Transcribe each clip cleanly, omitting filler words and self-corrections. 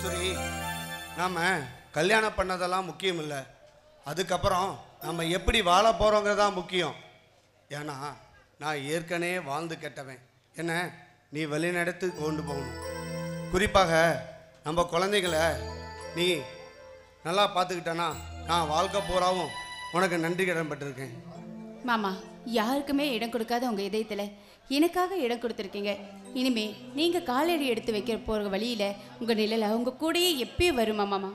கஸ்தூரி, நாம் கல்யாணம் பண்ணதெல்லாம் முக்கியம் இல்லை, அதுக்கப்புறம் நம்ம எப்படி வாழ போகிறோங்கிறது தான் முக்கியம். ஏன்னா நான் ஏற்கனவே வாழ்ந்து கெட்டவன், என்ன நீ வழிநடத்து கொண்டு போகணும். குறிப்பாக நம்ம குழந்தைகளை நீ நல்லா பார்த்துக்கிட்டனா நான் வாழ்க்கை பூராவும் உனக்கு நன்றி கடன் பட்டிருக்கேன். மாமா, யாருக்குமே இடம் கொடுக்காத உங்கள் இதயத்தில் எனக்காக இடம் கொடுத்துருக்கீங்க. இனிமே நீங்கள் காலடி எடுத்து வைக்கிற போகிற வழியில் உங்கள் நிழல் அவங்க கூடயே எப்பயும் வருமா மாமா?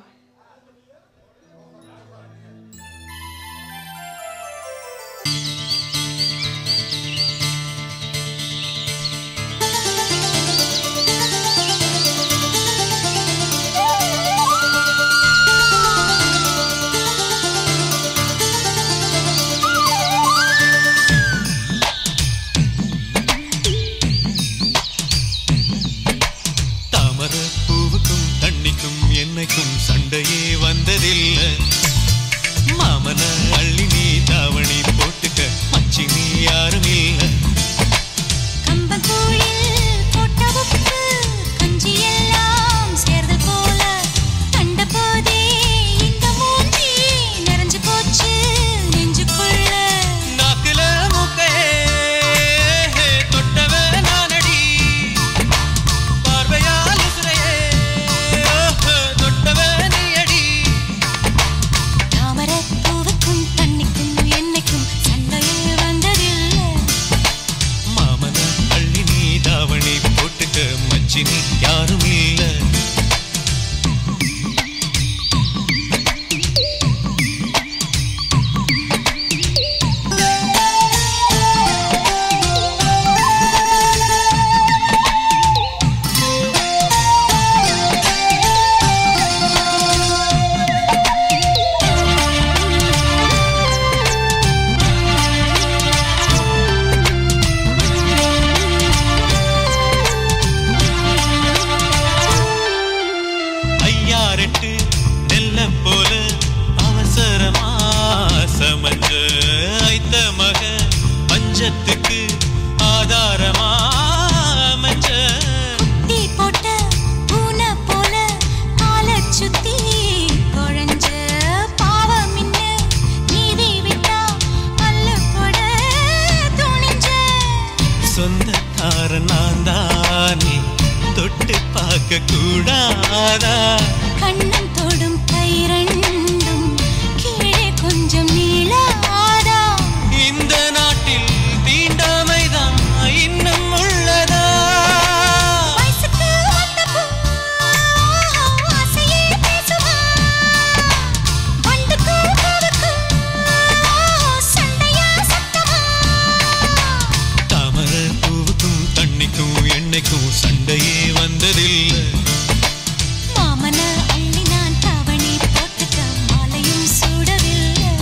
சண்டையே வந்ததில்லை மாமன அள்ளி நீ தாவணி போட்டுக்க மச்சி நீ யாரும் இல்லை. கம்பங்கூழில் போட்டவுக்கு கஞ்சி எல்லாம் சேர்தல் போல கண்ட போதே இந்த மூஞ்சி நிறைஞ்சு போச்சு நெஞ்சுக்குள்ள. நாக்குல மூக்கே தொட்டவ நானடி பார்வையால் உசுரையே தொட்டவ நீயடி. தாமரப் பூவுக்கும் தண்ணிக்கும் என்னைக்கும் சண்டையே வந்ததில்லை மாமன அள்ளி நீ தாவணி போட்டுக்க மச்சி நீ யாரும் இல்லை. பஞ்சத்துக்கு ஆதாரமா அமைச்ச குட்டி போட்ட பூனை போல காலை சுத்தி குழஞ்ச பாவம் இன்ன நீதி விட்டா பல்லு போட துணிஞ்ச சொந்தக்கார நான் தானே தொட்டு பார்க்க கூடாதா. கண்ணன் தொடும் கை ரெண்டும் கீழே கொஞ்சம் நீளாதா. இந்த நாட்டில் தீண்டாமைதான் இன்னும் உள்ளதா. வயசுக்கு வந்த பூ ஆசையே பேசுவா. வண்டுக்கு பூவுக்கு சண்டையா சத்தமா. தாமர பூவுக்கும் தண்ணிக்கும் எண்ணெய்க்கும் சண்டையே வந்ததில்லை மாமன அள்ளி நான் தாவணி போட்டுக்க மாலையும் சூடவில்லை.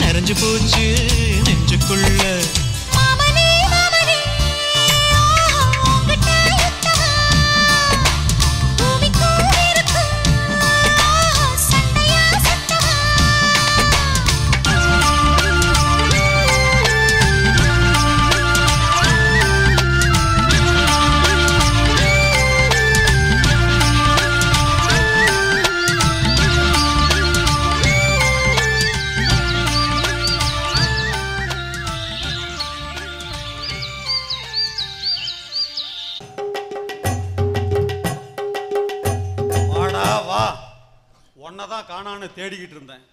நிறைஞ்சு போச்சு நெஞ்சுக்குள்ள. மாமனே மாமனே உங்கிட்ட யுத்தமா பூமிக்கும் இருக்கும் சண்டையா சத்தமா. வாடா வா, உன்னதான் காணான்னு தேடிக்கிட்டு இருந்தேன்.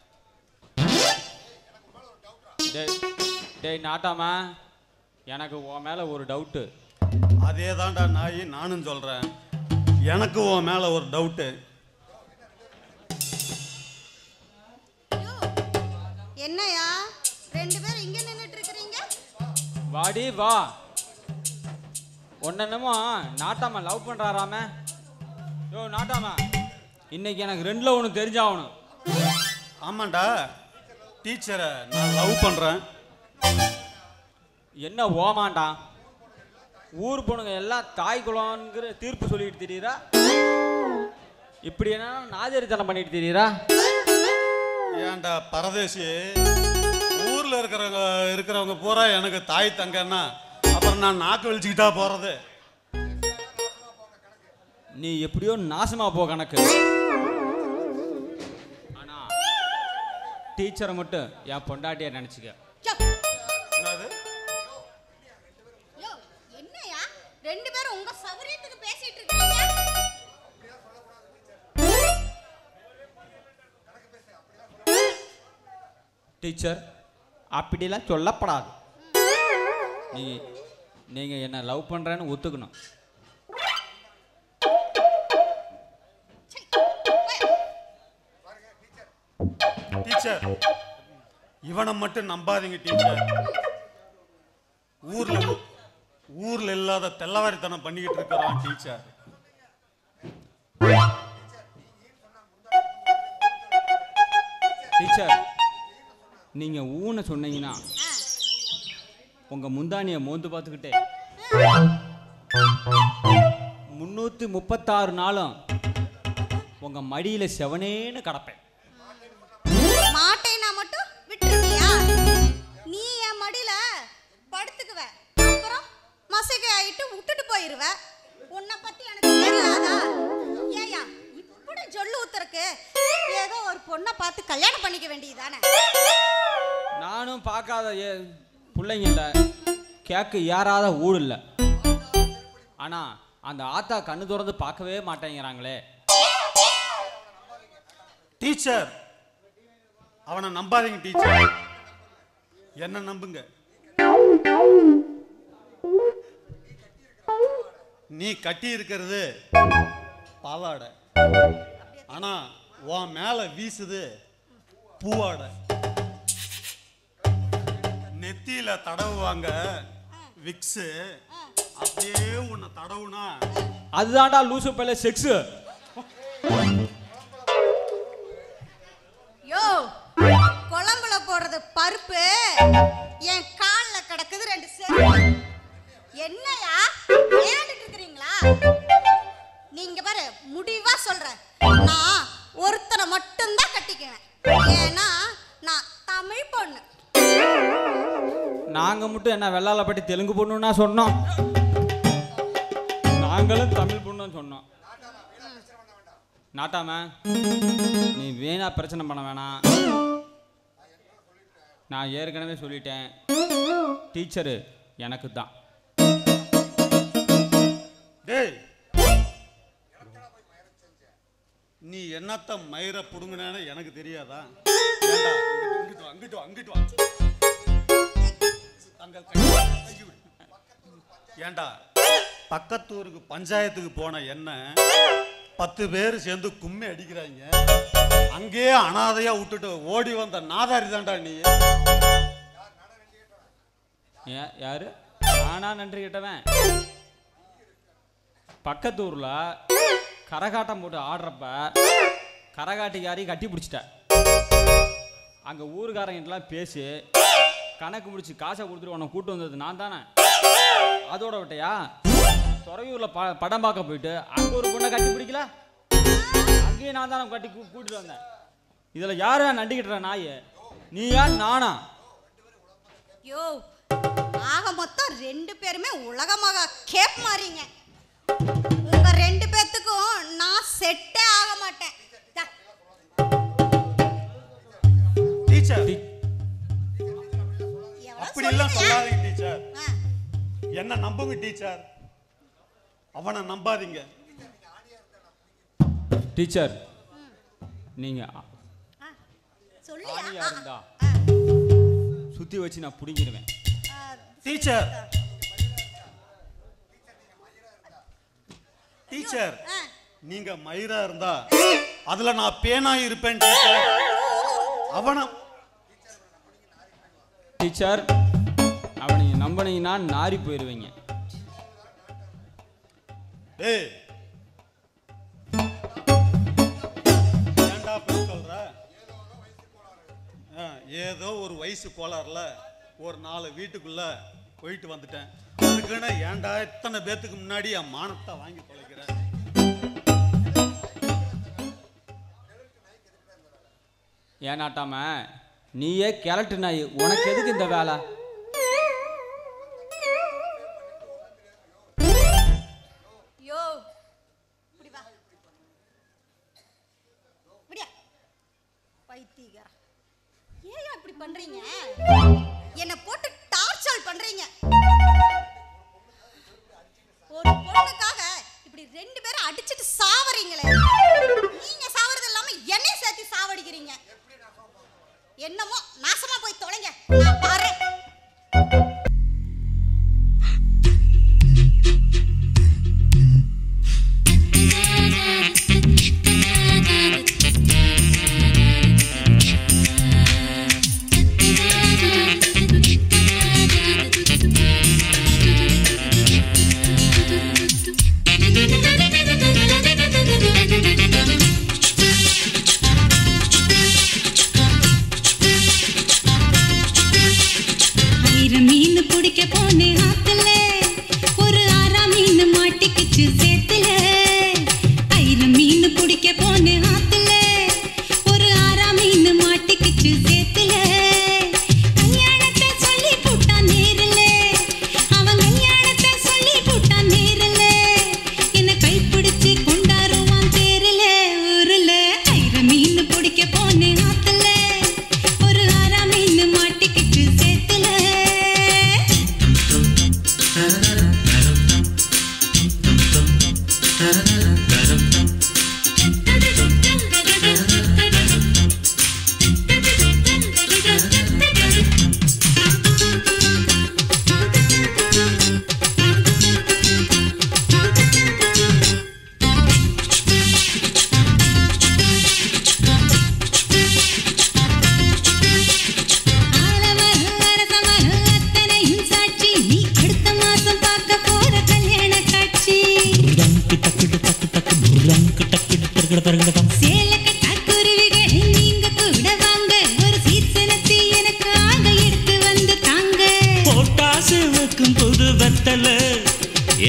டேய் நாட்டாம, எனக்கு உன் மேலே ஒரு டவுட்டு. அதே தான்டா நாய், நானும் சொல்றேன். எனக்கு உன் மேல ஒரு டவுட்டு. என்னையா ரெண்டு பேரும் இங்க நின்னுட்டு இருக்கீங்க? வாடி வா. என்னமோ நாட்டாம லவ் பண்ணுறாராம. யோ நாட்டாம, இன்னைக்கு எனக்கு ரெண்டில் ஒன்று தெரிஞ்சாகணும். ஆமாண்டா, டீச்சரை நான் லவ் பண்றேன். என்ன ஓமாண்டா, ஊர் பொண்ணுங்க எல்லாம் தாய் குலங்கிற தீர்ப்பு சொல்லிட்டு தெரியுறா. இப்படி என்ன நாஜரித்தனம் பண்ணிட்டு தெரியுறா. ஏன்டா பரதேசி, ஊர்ல இருக்கிறவங்க பூரா எனக்கு தாய் தங்கன்னா அப்புறம் நான் நாக்கு வலிச்சுக்கிட்டா போறது. நீ எப்படியோ நாசமா போ கணக்கு. ஆனா டீச்சரை மட்டும் என் பொண்டாட்டியா நினைச்சுக்க. என்னது? யோ, என்னையா ரெண்டு பேரும் உங்க சௌரியத்துக்கு பேசிட்டு இருக்கீங்க? டீச்சர், அப்படிலாம் சொல்லப்படாது. நீங்க என்ன லவ் பண்றேன்னு ஒத்துக்கணும். டீச்சர், இவனை மட்டும் நம்பாதீங்க டீச்சர். ஊர்ல இல்லாத தெல்லவாரித்தனம் பண்ணிக்கிட்டு இருக்கிறான் டீச்சர். டீச்சர், நீங்க ஊன்னு சொன்னீங்கன்னா உங்க முந்தானிய மோந்து பார்த்துக்கிட்டே 336 நாளும் உங்க மடியில செவனேன்னு கடப்பேன். மாட்டேனா மட்டும் விட்டுருவியா? நீ என் மடியில படுத்துக்குவ, அப்புறம் மசகை ஆயிட்டு விட்டுட்டு போயிருவ. உன்னை பத்தி எனக்கு தெரியாதா? ஏயா இப்படி சொல்லு ஊத்துறக்கு ஏதோ ஒரு பொண்ணை பார்த்து கல்யாணம் பண்ணிக்க வேண்டியதானே? நானும் பார்க்காத பிள்ளைங்க இல்லை, கேக்கு ஏறாத ஊடு இல்லை. ஆனா அந்த ஆத்தா கண்ணு திறந்து பார்க்கவே மாட்டேங்கிறாங்களே. டீச்சர், அவனை நம்பாதீங்க டீச்சர், என்ன நம்புங்க. நீ கட்டி இருக்கிறது பாவாடை, ஆனா உன் மேல வீசுது பூவாடை. நெத்தியில தடவுவாங்க விக்ஸு, அப்படியே உன்னை தடவுனா அதுதான்டா லூசு பையில செக்ஸு. யோ, குழம்புல போடுறது பருப்பு, என் கால்ல கிடக்குது 2 செருப்பு. என்னையா ஏறிட்டு இருக்கிறீங்களா? நீங்க பாரு, முடிவா சொல்றேன், நான் ஒருத்தரை மட்டும்தான் கட்டிக்குவேன். ஏன்னா நான் தமிழ் பொண்ணு. நாங்க மட்டும் என்ன வெள்ளால பட்டி தெலுங்கு பொண்ணுன்னா சொன்னோம்? நாங்களும் தமிழ் பொண்ணுன்னு சொன்னோம். நாட்டாம, நீ வேணா பிரச்சனை பண்ண வேணாம். நான் ஏற்கனவே சொல்லிட்டேன், டீச்சரு எனக்கு தான். டேய், நீ என்னத்த மயிர புடுங்கினேன்னு எனக்கு தெரியாதா? ஏண்டா, இங்கிட்டு வா, அங்கிட்டு வா, அங்கிட்டு வா. ஏண்டா, பக்கத்தூருக்கு பஞ்சாயத்துக்கு போன என்ன 10 பேர் சேர்ந்து கும்மி அடிக்கிறாங்க. அங்கேயே அனாதையா விட்டுட்டு ஓடி வந்த நாதாரி தான்டா நீ. யாரு? நானா நன்றி கிட்டவன்? பக்கத்தூர்ல கரகாட்டம் போட்டு ஆடுறப்ப கரகாட்டிக்காரி கட்டி பிடிச்சிட்ட. அங்கே ஊருக்காரங்கிட்டலாம் பேசி கணக்கு முடிச்சு காசை கொடுத்துட்டு உன்னை கூட்டு வந்தது நான் தானே. அதோட விட்டையா துறையூரில் படம் பார்க்க போயிட்டு அங்கே ஒரு பொண்ணை கட்டி பிடிக்கல, அங்கேயும் நான் தானே கட்டி கூட்டிட்டு வந்தேன். இதில் யாரா நண்டிக்கிட்டுற நாய், நீ யார் நானா? யோ, ஆக மொத்தம் 2 பேருமே உலகமாக கேப் மாறீங்க. உங்க 2 பேத்துக்கும் நான் செட்டே ஆக மாட்டேன். டீச்சர் எவ்வளவு அப்படி எல்லாம் சொல்லுங்க? சொல்லாதீங்க டீச்சர். ஆ, என்ன நம்புங்க டீச்சர், அவனை நம்பாதீங்க. டீச்சர் நீங்கள் ஆ, சொல்லியா? ஆணியா இருந்தா ஆ, சுற்றி வச்சு நான் பிடிங்கிடுவேன். ஆ, டீச்சர் டீச்சர் ஆ. நீங்க மயிரா இருந்தா அதுல நான் பேனா இருப்பேன் டீச்சர். அவனை டீச்சர் அவனை நம்பினீங்கன்னா நாரி போயிடுவீங்க. ஏய் ஏன்டா அப்படி சொல்ற? ஏதோ ஒரு வயசு கோளாறுல ஒரு 4 வீட்டுக்குள்ள போயிட்டு வந்துட்டேன். அதுக்குன்னு ஏன்டா இத்தனை பேத்துக்கு முன்னாடி என் மானத்தை வாங்கி தொலைக்கிறேன்? ஏனாட்டாம நீயே கிழட்டு நாய், உனக்கு எதுக்கு இந்த வேலை? யோ, இப்படி வா. இப்படியா? பைத்தியக்கார. ஏன் இப்படி பண்றீங்க? என்ன போட்டு டார்ச்சர் பண்றீங்க. ஒரு பொண்ணுக்காக இப்படி 2 பேரும் அடிச்சிட்டு சாவறீங்களே. நீங்க சாவறது இல்லாம என்னையும் சேர்த்து சாவடிக்கிறீங்க. என்னமோ நாசமா போய் தொலைங்க, நான் பாறேன்.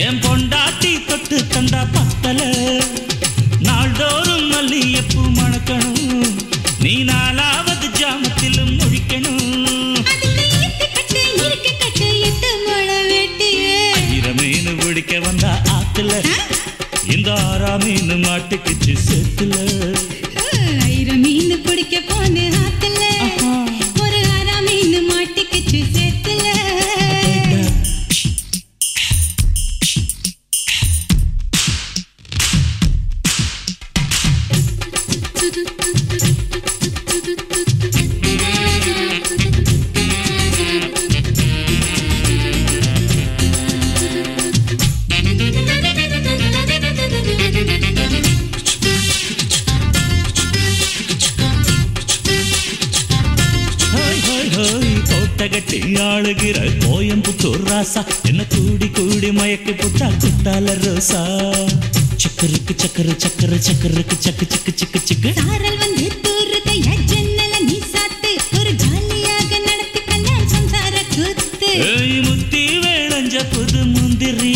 என் பொண்டாட்டி தொட்டு தந்தா பத்தல நாள்தோறும் மல்லியப்பூ மணக்கணும் நீ 4வது ஜாமத்திலும் முழிக்கணும் மீன் பிடிக்க வந்தா ஆத்துல இந்த 6ஆம் மீன் மாட்டுக்குச்சு சேத்துல மீன் பிடிக்க போன ஆத்துல ஒரு 6ஆம் மீன் மாட்டுக்குச்சு சேத்துல கட்டி ஆளுகிற கோயம்புத்தூர் ராசா என்ன கூடி கூடி மயக்கி புட்டா குட்டால ரோசா சக்கருக்கு சக்கரு சக்கரு சக்கருக்கு சக்கு சக்கு சக்கு சக்கு சாரல் வந்து தூருதைய ஜன்னல நீ சாத்து புது முந்திரி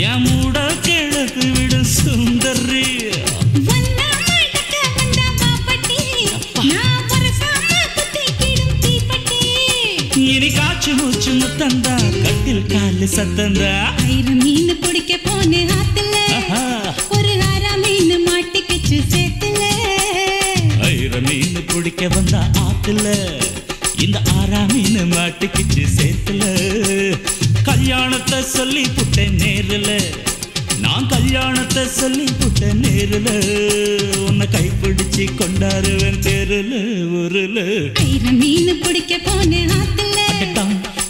என் மூட கிழக்கு விடும் சுந்தரி இனி காற்று மூச்சு முத்தந்தா கட்டில் காலு சத்தந்தா மீன் பிடிக்க போன ஆத்துல ஒரு ஆரா மீன் மாட்டிக்கிச்சு சேத்துல மீன் பிடிக்க வந்த ஆத்துல இந்த ஆரா மீன் மாட்டிக்கிச்சு சேத்துல கல்யாணத்தை சொல்லி புட்டேன் நேரில் நான் கல்யாணத்தை சொல்லி புட்டேன் நேரில் உன்னை கைப்பிடிச்சு கொண்டாருவேன் தெருல ஊருல மீன் பிடிக்க போன ஆத்துல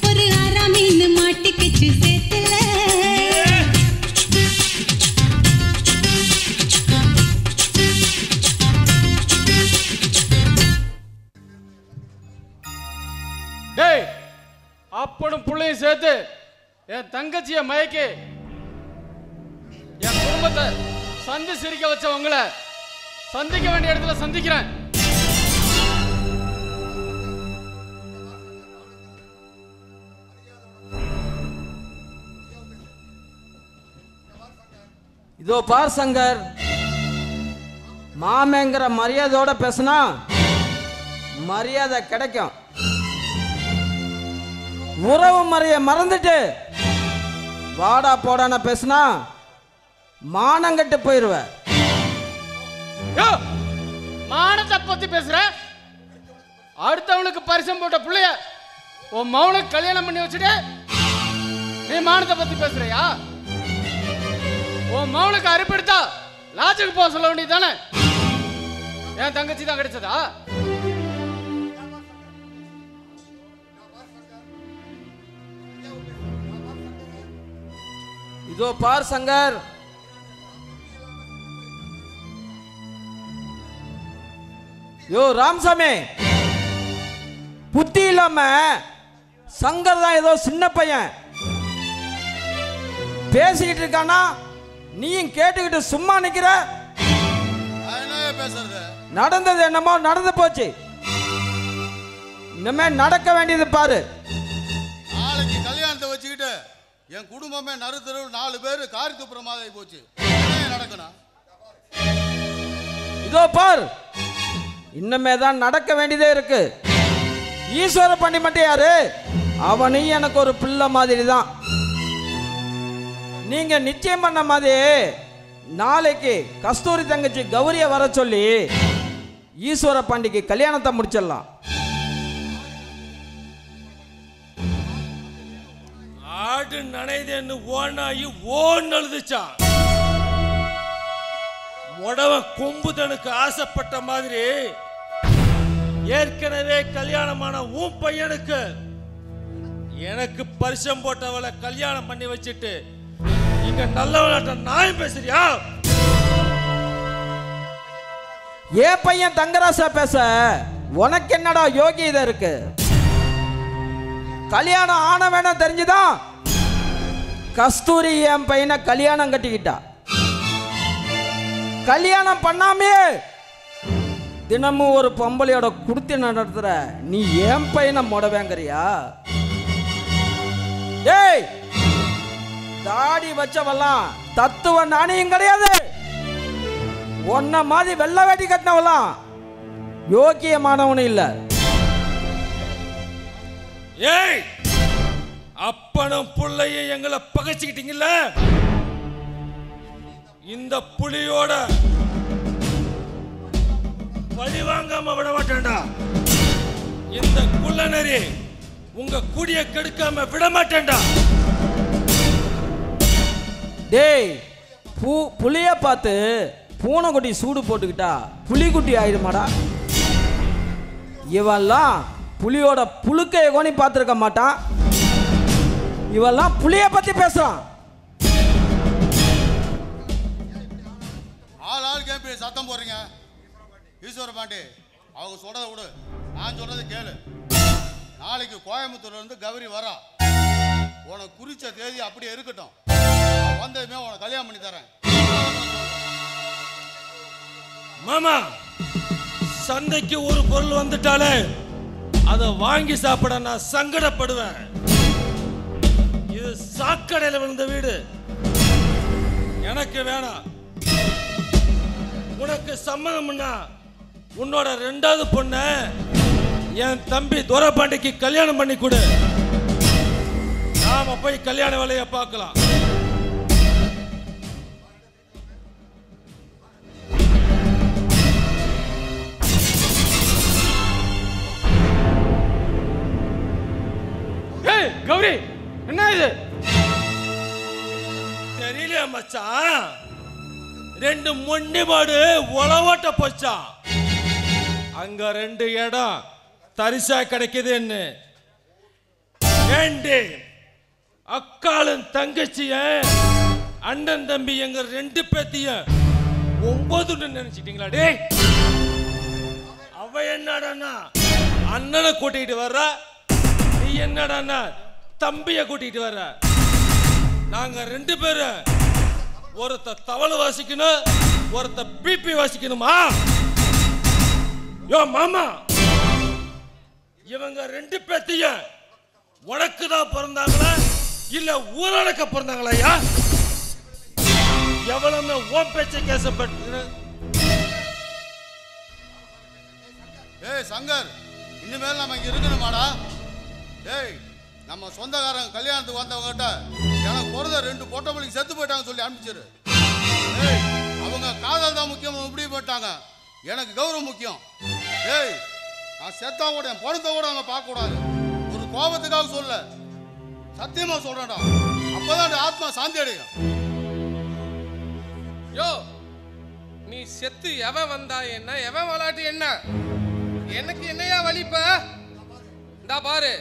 ஒரு ஆரா மீன் மாட்டிக்கிச்சு சேத்துல டேய் அப்பனும் புள்ளையும் சேர்த்து என் தங்கச்சியை மயக்கி என் குடும்பத்தை சந்தி சிரிக்க வச்சவங்களை சந்திக்க வேண்டிய இடத்துல சந்திக்கிறேன். இதோ பார் சங்கர், மாமேங்கிற மரியாதையோட பேசுனா மரியாதை கிடைக்கும். உறவு முறைய மறந்துட்டு வாடா போடான பேசுனா மானங்கட்டு போயிருவ. மானத்தை பத்தி பேசுற? அடுத்தவனுக்கு பரிசம் போட்ட பிள்ளைய உன் மௌனுக்கு கல்யாணம் பண்ணி வச்சுட்டு நீ மானத்தை பத்தி பேசுறியா? உன் மௌனுக்கு அறுப்பெடுத்தா லாஜுக்கு போக சொல்ல வேண்டியது தானே? என் தங்கச்சி தான் கிடைச்சதா? இதோ பார் சங்கர், யோ ராமசாமி, புத்தி இல்லாம சங்கர் தான் ஏதோ சின்ன பையன் பேசிக்கிட்டு இருக்கானா, நீயும் கேட்டுக்கிட்டு சும்மா நிக்கிற. நடந்தது என்னமோ நடந்து போச்சு, இனிமே நடக்க வேண்டியது பாரு. நாளைக்கு கல்யாணத்தை வச்சுக்கிட்டு என் குடும்பமே நடுத்தரு 4 பேர் காரி துப்புற மாதிரி போச்சு. நடக்கணும். இதோ பார், இன்னமே தான் நடக்க வேண்டியதே இருக்கு. ஈஸ்வர பண்ணி மட்டும் யாரு? அவனையும் எனக்கு ஒரு பிள்ளை மாதிரி தான். நீங்க நிச்சயம் பண்ண மாதிரி நாளைக்கு கஸ்தூரி தங்கச்சி கௌரிய வர சொல்லி ஈஸ்வர பாண்டிக்கு கல்யாணத்தை முடிச்சிடலாம். ஆடு நனைதேன்னு ஓனாயி ஓன்னு அழுதுச்சான். உடவன் கொம்புதனுக்கு ஆசைப்பட்ட மாதிரி ஏற்கனவே கல்யாணமான உன் பையனுக்கு எனக்கு பரிசம் போட்டவளை கல்யாணம் பண்ணி வச்சுட்டு இங்க நல்லவளாட்ட நாயம் பேசுறியா? ஏன் பையன் தங்கராசா பேச உனக்கு என்னடா யோகியதை இருக்கு? கல்யாணம் ஆன வேணும் தெரிஞ்சுதான் கஸ்தூரி என் பையனை கல்யாணம் கட்டிக்கிட்டா. கல்யாணம் பண்ணாமே தினமும் ஒரு பொம்பளையோட குடுத்தி நடத்துற நீ என் பையனை முடவேங்கறியா? ஏய், தாடி வச்சவெல்லாம் தத்துவ நாணயம் கிடையாது. ஒன்ன மாதிரி வெள்ளை வேட்டி கட்டினவெல்லாம் யோக்கியமானவனு இல்ல. ஏய், அப்பனும் புள்ளையும் எங்களை பகைச்சுக்கிட்டீங்கல்ல, இந்த புலியோட பழி வாங்காம விட மாட்டேன்டா. இந்த குள்ளநரி உங்க குடிய கெடுக்காம விட மாட்டேன்டா. டேய், புலிய பார்த்து பூனைக்குட்டி சூடு போட்டுக்கிட்டா புலிக்குட்டி ஆயிடுமாடா? இவெல்லாம் புலியோட புழுக்கைய கோணி பார்த்துருக்க மாட்டான். இவெல்லாம் புலிய பத்தி பேசுறான். ஆள் கேப்பி சத்தம் போடுறீங்க. ஈஸ்வர பாண்டி, அவங்க சொல்றதை விடு, நான் சொல்றதை கேளு. நாளைக்கு கோயம்புத்தூர்ல இருந்து கௌரி வரா. உனக்கு குறிச்ச தேதி அப்படியே இருக்கட்டும். வந்ததுமே உனக்கு கல்யாணம் பண்ணி தரேன். மாமா, சந்தைக்கு ஒரு பொருள் வந்துட்டாலே அதை வாங்கி சாப்பிட நான் சங்கடப்படுவேன். இது சாக்கடையில் விழுந்த வீடு எனக்கு வேணாம். உனக்கு சம்மதம்னா உன்னோட 2வது பொண்ணை என் தம்பி துரைபாண்டிக்கு கல்யாணம் பண்ணி கொடு. நாம போய் கல்யாண வேலையை பார்க்கலாம். கௌரி, என்ன இது? தெரியல மச்சான், 2 மொண்டி மாடு உளவாட்ட போச்சான். அங்க 2 இடம் தரிசா கிடைக்குதுன்னு ஏண்டி அக்காளும் தங்கச்சிய அண்ணன் தம்பி எங்க 2 பேத்தையும் 9 நினைச்சிட்டீங்களா? டேய், அவ என்னடான்னா அண்ணனை கூட்டிட்டு வர்ற, நீ என்னடான்னா தம்பிய கூட்டிட்டு வர்ற. நாங்க 2 பேரும் ஒருத்த தவளை வாசிக்கணும், ஒருத்த பிபி வாசிக்கணுமா? யோ மாமா, இவங்க 2 பேத்தையும் உனக்கு தான் பிறந்தாங்களா இல்ல ஊரடக்க பிறந்தாங்களா? எவ்வளவுமே ஓம் பேச்சை கேசப்பட்டு. ஏய் சங்கர், இனிமேல் நம்ம இங்க இருக்கணுமாடா? ஏய், நம்ம சொந்தக்காரங்க கல்யாணத்துக்கு வந்தவங்ககிட்ட எனக்கு பிறந்த 2 பொட்டை செத்து போயிட்டாங்க சொல்லி அனுப்பிச்சிரு. ஏய், அவங்க காதல் தான் முக்கியம் இப்படி போட்டாங்க, எனக்கு கௌரவம் முக்கியம். ஏய், நான் செத்தா கூட என் பொண்ணத்தை கூட அங்கே பார்க்கக்கூடாது. ஒரு கோபத்துக்காக சொல்ல, சத்தியமா சொல்றேன்டா. அப்பதான் ஆத்மா சாந்தி அடையும். யோ, நீ செத்து எவன் வந்தா என்ன, எவன் விளையாட்டு என்ன, எனக்கு என்னையா வலிப்ப? இந்தா பாரு,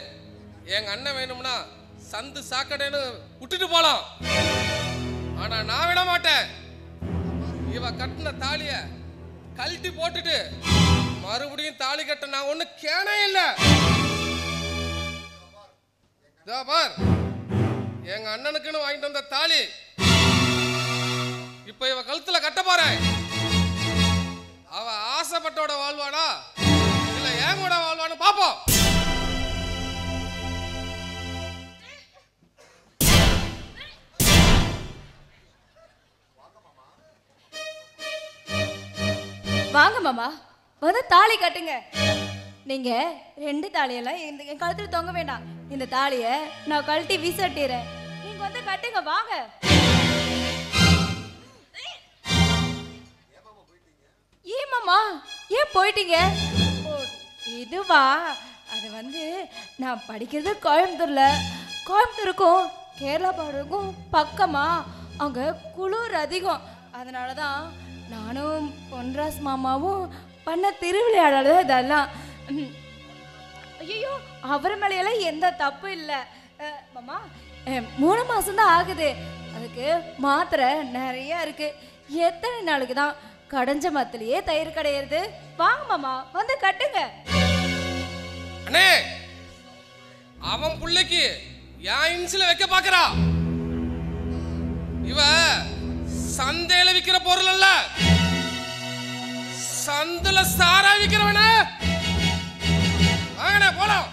எங்க அண்ணன் வேணும்னா சந்து சாக்கடைன்னு விட்டுட்டு போலாம். ஆனா நான் விட மாட்டேன். இவ கட்டின தாலிய கழட்டி போட்டுட்டு மறுபடியும் தாலி கட்ட நான் ஒண்ணு கேனே இல்லை. பார், எங்க அண்ணனுக்குன்னு வாங்கிட்டு வந்த தாலி இப்ப இவ கழுத்துல கட்ட போறேன். அவ ஆசைப்பட்டோட வாழ்வானா இல்ல ஏன் கூட வாழ்வான்னு பாப்போம். வாங்க மாமா, வந்து தாலி கட்டுங்க. நீங்க 2 தாலியெல்லாம் என் கழுத்துல தொங்க வேண்டாம். இந்த தாலிய நான் கழட்டி வீசட்டிறேன். நீங்க வந்து கட்டுங்க, வாங்க. ஏன் மாமா, ஏன் போயிட்டீங்க? ஓ, இதுவா? அது வந்து நான் படிக்கிறது கோயம்புத்தூருக்கும் கேரளா பாடுக்கும் பக்கமா, அங்க குளிர் அதிகம். அதனால தான் நானும் பொன்ராஸ் மாமாவும் பண்ண திருவிளையாடல் இதெல்லாம். ஐயோ, அவர் மேலையெல்லாம் எந்த தப்பு இல்லை மாமா. 3 மாசம்தான் ஆகுது. அதுக்கு மாத்திரை நிறைய இருக்கு. எத்தனை நாளுக்கு தான் கடைஞ்ச மத்திலேயே தயிர் கிடையாது? வாங்க மாமா, வந்து கட்டுங்க. அண்ணே, அவன் புள்ளைக்கு என் இன்சில வைக்க பாக்குறா. இவ சந்தையில விக்கிற பொருள் அல்ல, சந்துல சாரா விக்கிறவன. வாங்கண்ணே போலாம்.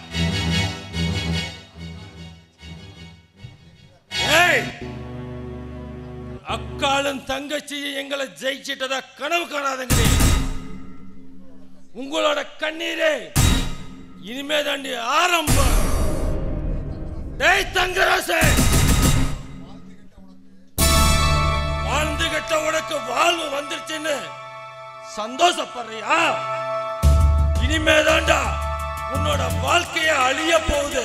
ஏய், அக்காளும் தங்கச்சியும் எங்களை ஜெயிச்சிட்டதா கனவு காணாதங்க. உங்களோட கண்ணீரே இனிமே தாண்டி ஆரம்பம். டேய் தங்கராசே, வாழ்ந்து கட்ட உனக்கு வாழ்வு வந்துருச்சுன்னு சந்தோஷப்படுறியா? இனிமே தாண்டா உன்னோட வாழ்க்கைய அழிய போகுது.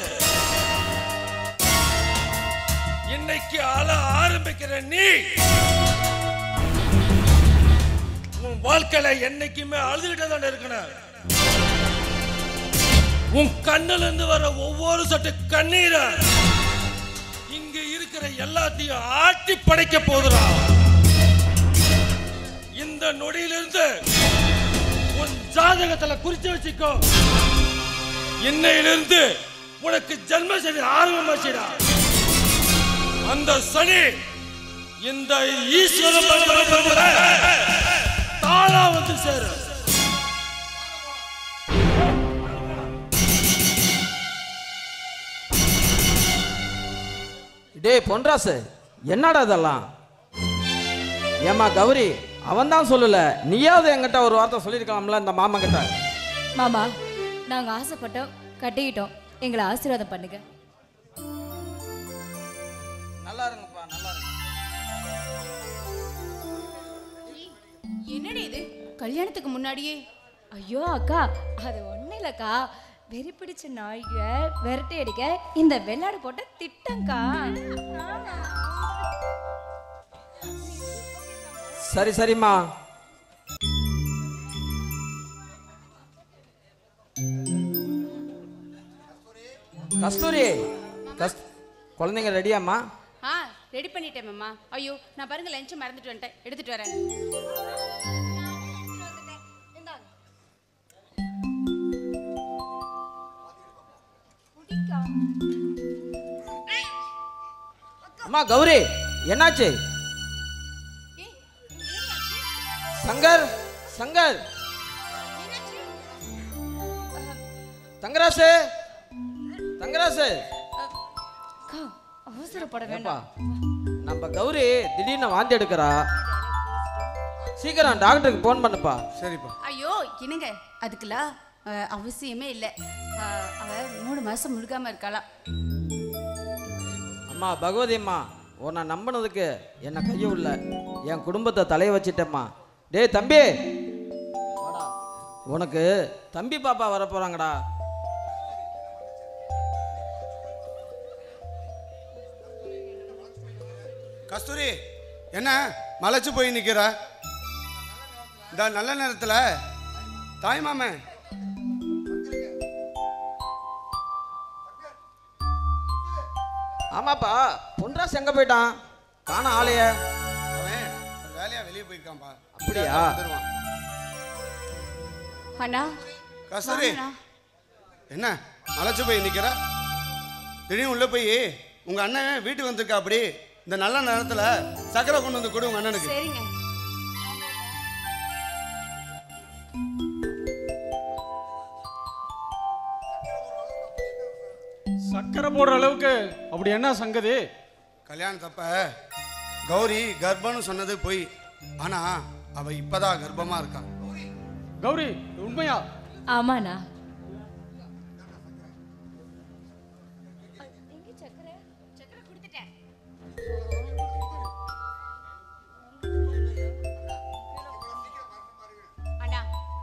இன்னைக்கு அழ ஆரம்பிக்கிற நீ உன் வாழ்க்கையில என்னைக்குமே அழுதுகிட்டே தான் இருக்கணும். உன் கண்ணுல இருந்து வர ஒவ்வொரு சொட்டு கண்ணீரை இங்க இருக்கிற எல்லாத்தையும் ஆட்டி படைக்க போதுடா. இந்த நொடியிலிருந்து உன் ஜாதகத்துல குறிச்சு வச்சுக்கோ. இன்னையிலிருந்து உனக்கு ஜென்ம சனி ஆரம்பமாச்சுடா. அந்த சனி இந்த ஈஸ்வர தாளா வந்து சேர. டேய் பொன்ராசு, என்னடா இதெல்லாம்? ஏம்மா கௌரி, அவன் தான் சொல்லல, நீயாவது என்கிட்ட ஒரு வார்த்தை சொல்லியிருக்கலாம்ல இந்த மாமா கிட்ட. மாமா, நாங்க ஆசைப்பட்டோம், கட்டிக்கிட்டோம், எங்களை ஆசீர்வாதம் பண்ணுங்க. நல்லா இருங்கப்பா, நல்லா இருங்க. என்னடி இது கல்யாணத்துக்கு முன்னாடியே? ஐயோ அக்கா, அது ஒன்றும் இல்லைக்கா, வெறி பிடிச்ச நாய்க விரட்டி அடிக்க இந்த வெள்ளாடு போட்ட திட்டங்கா. சரி சரிம்மா. கஸ்தூரி, குழந்தைங்க ரெடியாம்மா? ஆ ரெடி பண்ணிட்டேன் மாமா. ஐயோ நான் பாருங்க லஞ்ச் மறந்துட்டு வந்துட்டேன், எடுத்துட்டு வரேன். அம்மா கௌரி, என்னாச்சு? சங்கர், சங்கர், தங்கராசு, தங்கராசு. அவசரப்பட வேண்டாம். நம்ம கௌரி திடீர்னு வாந்தி எடுக்கிறா, சீக்கிரம் டாக்டருக்கு போன் பண்ணுப்பா. சரிப்பா. ஐயோ என்னங்க, அதுக்கெல்லாம் அவசியமே இல்லை. அவ 3 மாசம் முழுகாம இருக்கலாம். அம்மா பகவதி அம்மா, உன்னை நம்பினதுக்கு என்ன கையும் இல்லை, என் குடும்பத்தை தலைய வச்சிட்டேம்மா. டேய் தம்பி, உனக்கு தம்பி பாப்பா வர போறாங்கடா. கஸ்தூரி, என்ன மலைச்சு போய் நிற்கிற? இந்த நல்ல நேரத்தில் தாய் மாமே. ஆமாப்பா, பொன்ராஸ் எங்க போயிட்டான்? காண ஆளைய. அவன் வேலையா வெளியே போயிருக்கான்பா. அப்படியா? அண்ணா கஸ்தூரி, என்ன மலைச்சு போய் நிற்கிற? திடீர்னு உள்ள போய் உங்க அண்ணன் வீட்டுக்கு வந்திருக்கா. அப்படி இந்த நல்ல நேரத்தில் சக்கரை கொண்டு வந்து கொடு உங்க அண்ணனுக்கு. சரிங்க. சக்கரை போடுற அளவுக்கு அப்படி என்ன சங்கதி? கல்யாணத்தப்ப கௌரி கர்ப்பம்னு சொன்னது போய், ஆனா அவ இப்பதான் கர்ப்பமா இருக்கா. கௌரி, உண்மையா? ஆமாண்ணா. அண்ணா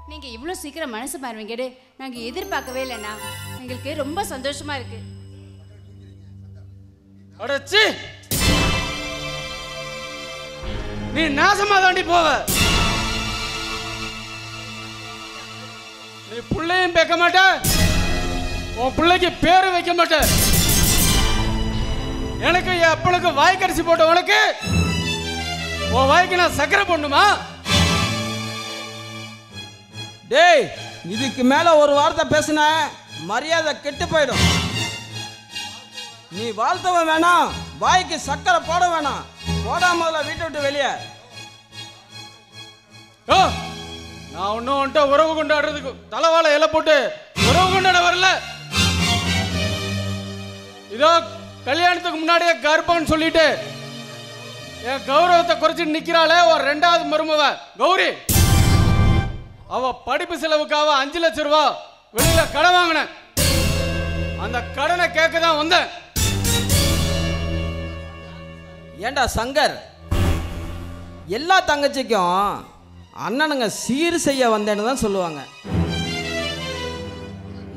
நீங்க இவ்வளவு சீக்கிரம் மனசு மாறுவீங்கன்னு நாங்க எதிர்பார்க்கவே இல்லைண்ணா. எங்களுக்கு ரொம்ப சந்தோஷமா இருக்கு. அடச்சி, நீ நாசமா தாண்டி போவ. நீ புள்ளையும் பேக்க மாட்ட, உன் பிள்ளைக்கு பேரு வைக்க மாட்ட. எனக்கு என் அப்பனுக்கு வாய் கடிச்சு போட்ட உனக்கு உன் வாய்க்கு நான் சக்கரை போடணுமா? டேய், இதுக்கு மேல ஒரு வார்த்தை பேசின மரியாதை கெட்டு போயிடும். நீ வாழ்த்தவன் வேணாம், வாய்க்கு சக்கரை போட வேணாம். போடாமல வீட்டை விட்டு வெளியே. நான் ஒன்னும் வந்துட்டு உறவு கொண்டாடுறதுக்கு தலைவாழை இலை போட்டு உறவு கொண்டாட வரல. இதோ கல்யாணத்துக்கு முன்னாடியே கர்ப்பம்னு சொல்லிட்டு என் கௌரவத்தை குறைச்சிட்டு நிக்கிறாளே ஒரு 2வது மருமவ கௌரி. அவ படிப்பு செலவுக்காக 5 லட்சம் ரூபாய் வெளியில கடன் வாங்கினேன். அந்த கடனை கேட்க தான் வந்தேன். ஏண்டா சங்கர், எல்லா தங்கச்சிக்கும் அண்ணனுங்க சீர் செய்ய வந்தேன்னு தான் சொல்லுவாங்க.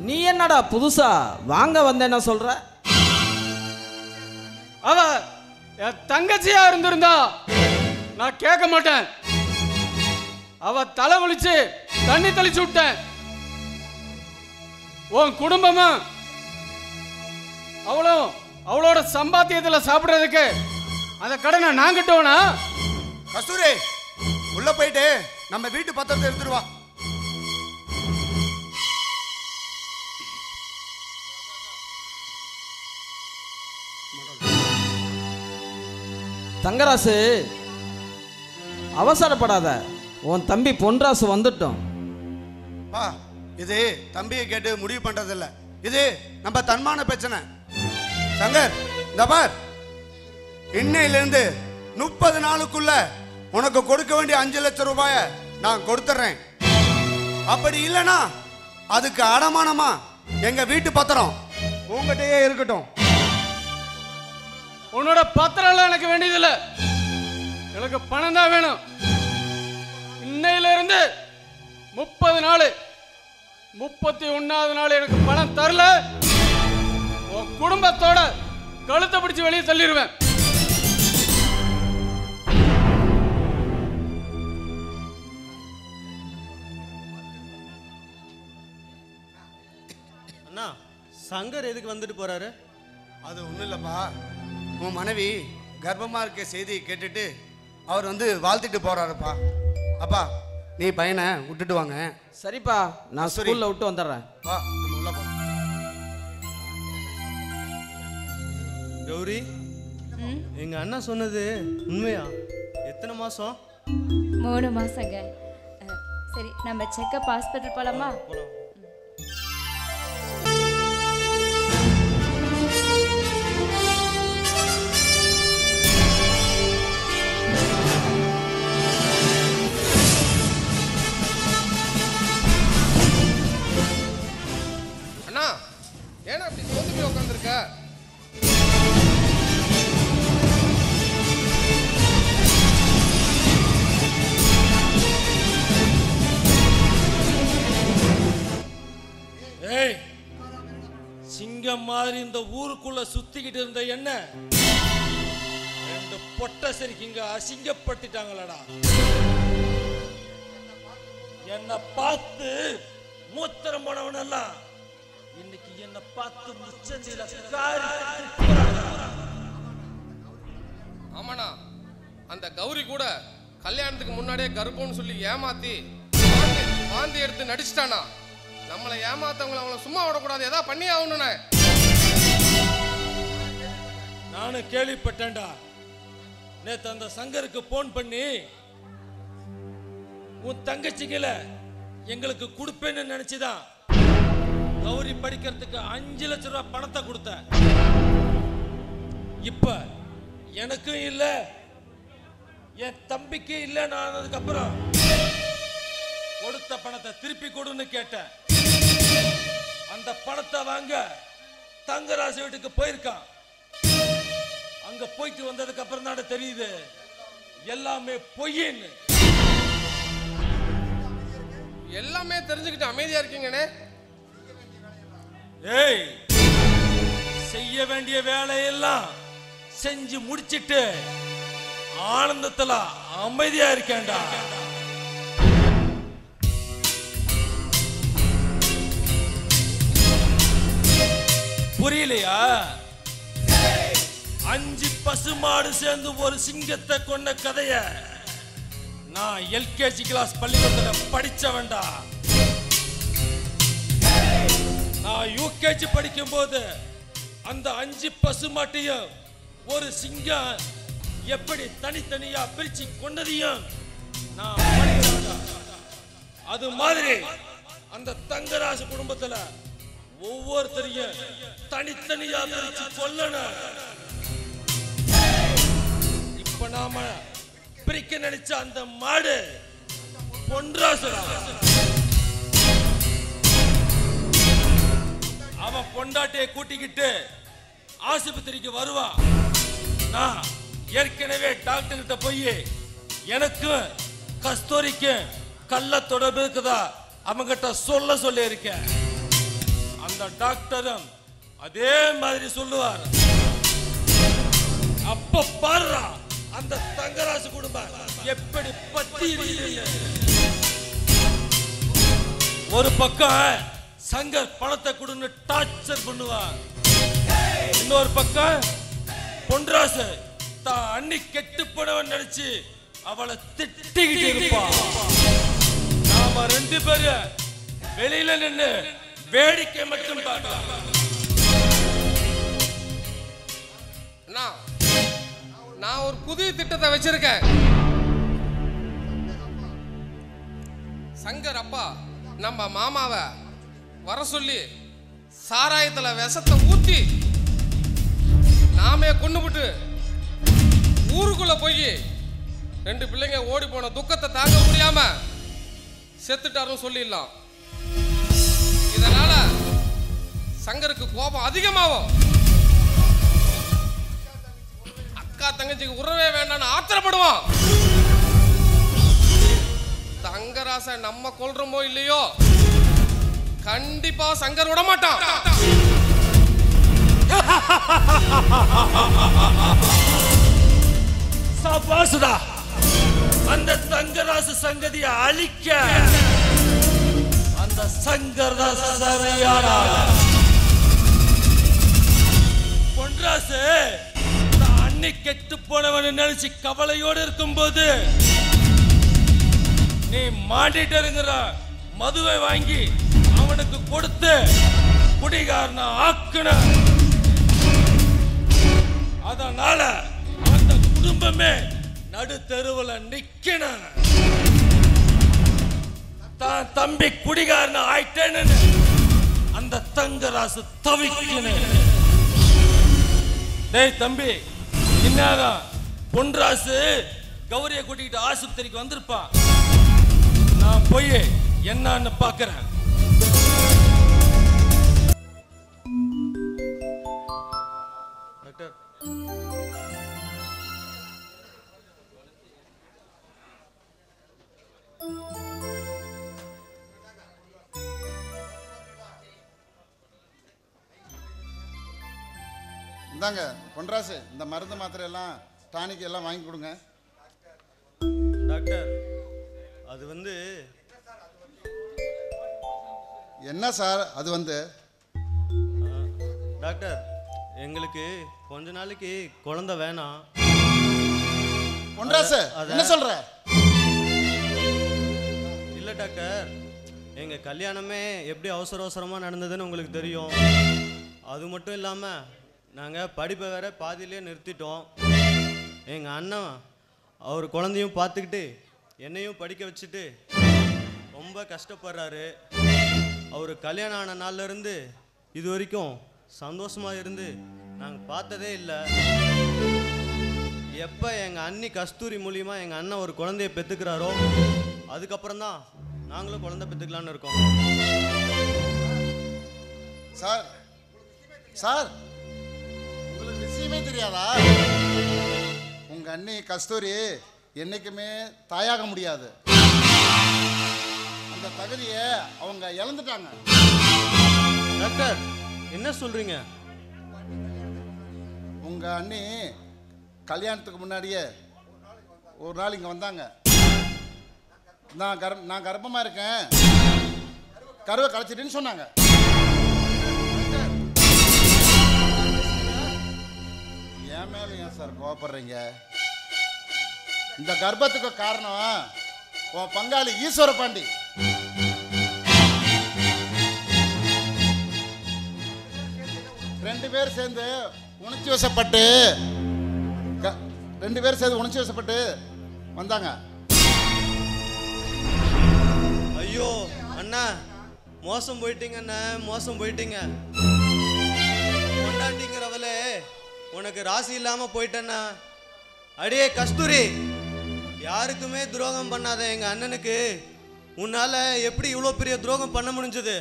நீ என்னடா புதுசா வாங்க வந்தேன்னா சொல்ற? அவ என் தங்கச்சியா இருந்திருந்தா நான் கேட்க மாட்டேன். அவ தலை குளிச்சு தண்ணி தெளிச்சு விட்டேன். உன் குடும்பமும் அவளும் அவளோட சம்பாத்தியத்துல சாப்பிடுறதுக்கு அந்த கடனை நான் கட்டுவேனா? கஸ்தூரி, உள்ள போயிட்டு நம்ம வீட்டு பத்திரத்தை எடுத்துட்டு வா. தங்கராசு, அவசரப்படாத. உன் தம்பி பொன்ராசு வந்துட்டோம். பா, இது தம்பியை கேட்டு முடிவு பண்றது இல்ல, இது நம்ம தன்மான பிரச்சனை. சங்கர், இந்த பார், இன்னையிலிருந்து 30 நாளுக்குள்ள உனக்கு கொடுக்க வேண்டிய 5 லட்சம் ரூபாய நான் கொடுத்துறேன். அப்படி இல்லைன்னா அதுக்கு அடமானமா எங்க வீட்டு பத்திரம் உங்ககிட்டயே இருக்கட்டும். உன்னோட பத்திரம் எல்லாம் எனக்கு வேண்டியதில்லை, எனக்கு பணம் தான் வேணும். இன்னையில இருந்து 30 நாள் 31வது நாள் எனக்கு பணம் தரல, உன் குடும்பத்தோட கழுத்தை பிடிச்சு வெளியே தள்ளிடுவேன். அண்ணா, சங்கர் எதுக்கு வந்துட்டு போறாரு? அது ஒன்றும் இல்லைப்பா, உன் மனைவி கர்ப்பமாக இருக்க செய்தியை கேட்டுட்டு அவர் வந்து வாழ்த்திட்டு போறாருப்பா. அப்பா நீ பையனை விட்டுட்டு வாங்க. சரிப்பா, நான் ஸ்கூல்ல விட்டு வந்துடுறேன். வா நம்ம உள்ள போ. கௌரி, எங்க அண்ணா சொன்னது உண்மையா? எத்தனை மாசம்? 3 மாசங்க. சரி, நம்ம செக்கப் ஹாஸ்பிட்டல் போலாமா? அண்ணா, ஏன்னா அப்படி சோர்ந்து போய் உட்காந்துருக்க? ஏய், சிங்கம் மாதிரி இந்த ஊருக்குள்ள சுத்திக்கிட்டு இருந்த என்ன 2 பொட்ட சரிக்குங்க அசிங்கப்படுத்திட்டாங்களடா. என்ன பார்த்து மூத்திரம் போனவனெல்லாம் இன்னைக்கு என்ன பார்த்து முச்சந்தில காரி. ஆமாண்ணா, அந்த கௌரி கூட கல்யாணத்துக்கு முன்னாடியே கர்ப்பம்னு சொல்லி ஏமாத்தி வாந்தி எடுத்து நடிச்சிட்டானா. நம்மளை ஏமாத்தவங்களை அவங்கள சும்மா விடக்கூடாது, ஏதாவது பண்ணி ஆகணும்னு நானும் கேள்விப்பட்டேன்டா. நேத்து அந்த சங்கருக்கு போன் பண்ணி உன் தங்கச்சிகளை எங்களுக்கு கொடுப்பேன்னு நினைச்சுதான் கௌரி படிக்கிறதுக்கு 5 லட்சம் ரூபாய் பணத்தை கொடுத்த. இப்ப எனக்கும் இல்ல என் தம்பிக்கு இல்லைன்னு ஆனதுக்கு அப்புறம் கொடுத்த பணத்தை திருப்பி கொடுன்னு கேட்டேன். அந்த பணத்தை வாங்க தங்கராசு வீட்டுக்கு போயிருக்கான். அங்க போயிட்டு வந்ததுக்கு அப்புறம் தான் தெரியுது எல்லாமே பொய்ன்னு. எல்லாமே தெரிஞ்சுக்கிட்டு அமைதியா இருக்கீங்கண்ணே. ஏய், செய்ய வேண்டிய வேலையெல்லாம் செஞ்சு முடிச்சிட்டு ஆனந்தத்துல அமைதியா இருக்கேன்டா. புரியலையா? 5 பசுமாடு சேர்ந்து ஒரு சிங்கத்தை கொண்ட கதைய நான் எல்கேஜி கிளாஸ் பள்ளிக்கூடத்துல படிச்சவன்டா. நான் யூகேஜி படிக்கும் போது அந்த 5 பசுமாட்டையும் ஒரு சிங்கம் எப்படி தனித்தனியா பிரிச்சு கொண்டதையும் நான் படிச்சவன்டா. அது மாதிரி அந்த தங்கராசு குடும்பத்துல ஒவ்வொருத்தரையும் தனித்தனியா பிரிச்சு கொல்லணும். இப்ப நாம பிரிக்க நினைச்ச அந்த மாடு பொன்ராசுரா. அவன் பொண்டாட்டியை கூட்டிக்கிட்டு ஆஸ்பத்திரிக்கு வருவான். நான் ஏற்கனவே டாக்டர் கிட்ட போய் எனக்கும் கஸ்தூரிக்கும் கள்ள தொடர்பு இருக்குதா அவங்கிட்ட சொல்லி இருக்கேன். அந்த டாக்டரும் அதே மாதிரி சொல்லுவார். அப்ப பாருடா அந்த தங்கராசு குடும்பம் எப்படி பத்தி ஒரு பக்கம் சங்கர் பணத்தை கொடுன்னு டார்ச்சர் பண்ணுவான். இன்னொரு பக்கம் பொன்ராசு தான் அண்ணி கெட்டு போனவன் நினைச்சு அவளை திட்டிக்கிட்டு இருப்பான். நாம 2 பேரும் வெளியில நின்று வேடிக்கை மட்டும் பார்க்கலாம். நான் ஒரு புதிய திட்டத்தை வச்சிருக்கேன். சங்கர் அப்பா நம்ம மாமாவை வர சொல்லி சாராயத்துல விஷத்தை ஊத்தி நாமே கொண்டுபிட்டு ஊருக்குள்ள போய் 2 பிள்ளைங்க ஓடி போன துக்கத்தை தாங்க முடியாம செத்துட்டாருன்னு சொல்லிடலாம். இதனால சங்கருக்கு கோபம் அதிகமாகும். அக்கா தங்கச்சிக்கு உறவே வேண்டாம்னு ஆத்திரப்படுவான். தங்கராசை நம்ம கொல்றோமோ இல்லையோ கண்டிப்பா சங்கர் விட மாட்டான். சபாசுடா, அந்த தங்கராசு சங்கதியை அழிக்க அந்த சங்கர் தான் சரியான ஆளு. பொன்ராசு நான் அன்னி கெட்டு போனவன் நினைச்சு கவலையோடு இருக்கும்போது நீ மாட்டிட்டு இருக்கிற மதுவை வாங்கி அவனுக்கு கொடுத்து குடிகாரன ஆக்குன. அதனால அந்த குடும்பமே நடு தெருவுல நிக்கன. தான் தம்பி குடிகாரன ஆயிட்டேன்னு அந்த தங்கராசு தவிக்கணும். டேய் தம்பி, இந்நேரம் பொன்ராசு கௌரியை கூட்டிக்கிட்டு ஆஸ்பத்திரிக்கு வந்திருப்பான். நான் போய் என்னன்னு பார்க்கிறேன். டாக்டர், இந்தாங்க பொன்ராசு, இந்த மருந்து மாத்திரை எல்லாம் டானிக் எல்லாம் வாங்கி கொடுங்க. டாக்டர், அது வந்து என்ன சார் அது வந்து? டாக்டர், எங்களுக்கு கொஞ்ச நாளைக்கு குழந்தை வேணாம். பொன்ராசு என்ன சொல்ற? இல்லை டாக்டர், எங்கள் கல்யாணமே எப்படி அவசர அவசரமாக நடந்ததுன்னு உங்களுக்கு தெரியும். அது மட்டும் இல்லாமல் நாங்கள் படிப்பை வேற பாதியிலே நிறுத்திட்டோம். எங்கள் அண்ணன் அவர் குழந்தையும் பார்த்துக்கிட்டு என்னையும் படிக்க வச்சுட்டு ரொம்ப கஷ்டப்படுறாரு. அவர் கல்யாணம் ஆன நாள்லேருந்து இது வரைக்கும் சந்தோஷமாக இருந்து நாங்கள் பார்த்ததே இல்லை. எப்போ எங்கள் அண்ணி கஸ்தூரி மூலியமாக எங்கள் அண்ணன் ஒரு குழந்தைய பெற்றுக்கிறாரோ அதுக்கப்புறம் தான் நாங்களும் குழந்தை பெற்றுக்கலான்னு இருக்கோம். சார் சார், உங்களுக்கு விஷயமே தெரியாதா? உங்க அண்ணி கஸ்தூரி என்னைக்குமே தாயாக முடியாது. அந்த தகுதியை அவங்க இழந்துட்டாங்க. டாக்டர், என்ன சொல்றீங்க? உங்க அண்ணி கல்யாணத்துக்கு முன்னாடியே ஒரு நாள் இங்க வந்தாங்க. நான் கர்ப்பமா இருக்கேன், கருவை கலைச்சிட்டுன்னு சொன்னாங்க. என் மேல ஏன் சார் கோவப்படுறீங்க? இந்த கர்ப்பத்துக்கு காரணம் உன் பங்காளி ஈஸ்வர பாண்டி. ரெண்டு பேர் சேர்ந்து உணர்ச்சி வசப்பட்டு வந்தாங்க. ஐயோ அண்ணா, மோசம் போயிட்டீங்க அண்ணா, மோசம் போயிட்டீங்க. கொண்டாட்டிங்கிறவளே உனக்கு ராசி இல்லாம போயிட்டேன்னா. அடியே கஸ்தூரி, யாருக்குமே துரோகம் பண்ணாத எங்க அண்ணனுக்கு உன்னால எப்படி இவ்வளோ பெரிய துரோகம் பண்ண முடிஞ்சது?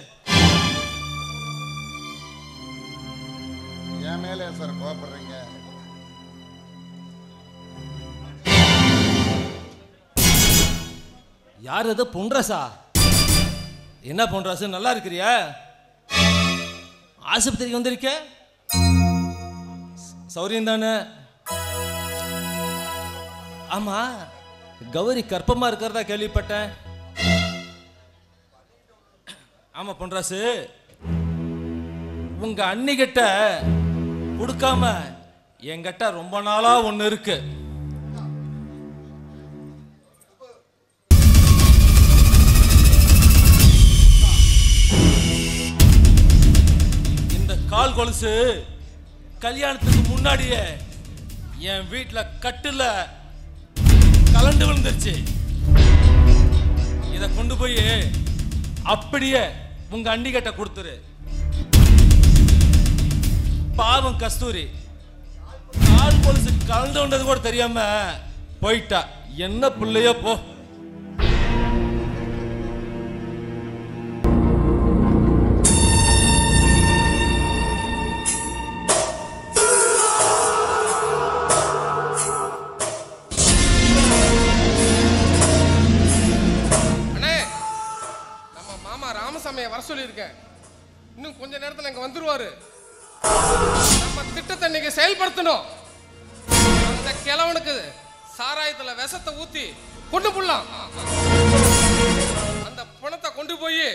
என் மேலே சார் கோவப்படுறீங்க? யார் அது? பொன்ராசா? என்ன பொன்ராசு, நல்லா இருக்கிறியா? ஆஸ்பத்திரிக்கு வந்திருக்க? சௌரியம் தானே? ஆமா, கௌரி கர்ப்பமா இருக்கிறதா கேள்விப்பட்டேன். ஆமா பொன்ராசு, உங்க அண்ணிகிட்ட கொடுக்காம என்கிட்ட ரொம்ப நாளா ஒண்ணு இருக்கு. இந்த கால் கொலுசு கல்யாணத்துக்கு முன்னாடியே என் வீட்டுல கட்டுல கலண்டு விழுந்துருச்சு. இத கொண்டு போய் அப்படியே உங்க அண்ணிகிட்ட கொடுத்துரு. பாவம் கஸ்தூரி பால் கொலுசு கலந்துன்றது கூட தெரியாம போயிட்டா. என்ன பிள்ளையோ போ. வர சொல்லியிருக்கேன். இன்னும் கொஞ்ச நேரத்தில் இங்க வந்துருவாரு. நம்ம திட்டத்தை இன்னைக்கு செயல்படுத்தணும். அந்த கிழவனுக்கு சாராயத்துல விஷத்தை ஊத்தி கொண்டு போடலாம். அந்த பணத்தை கொண்டு போய்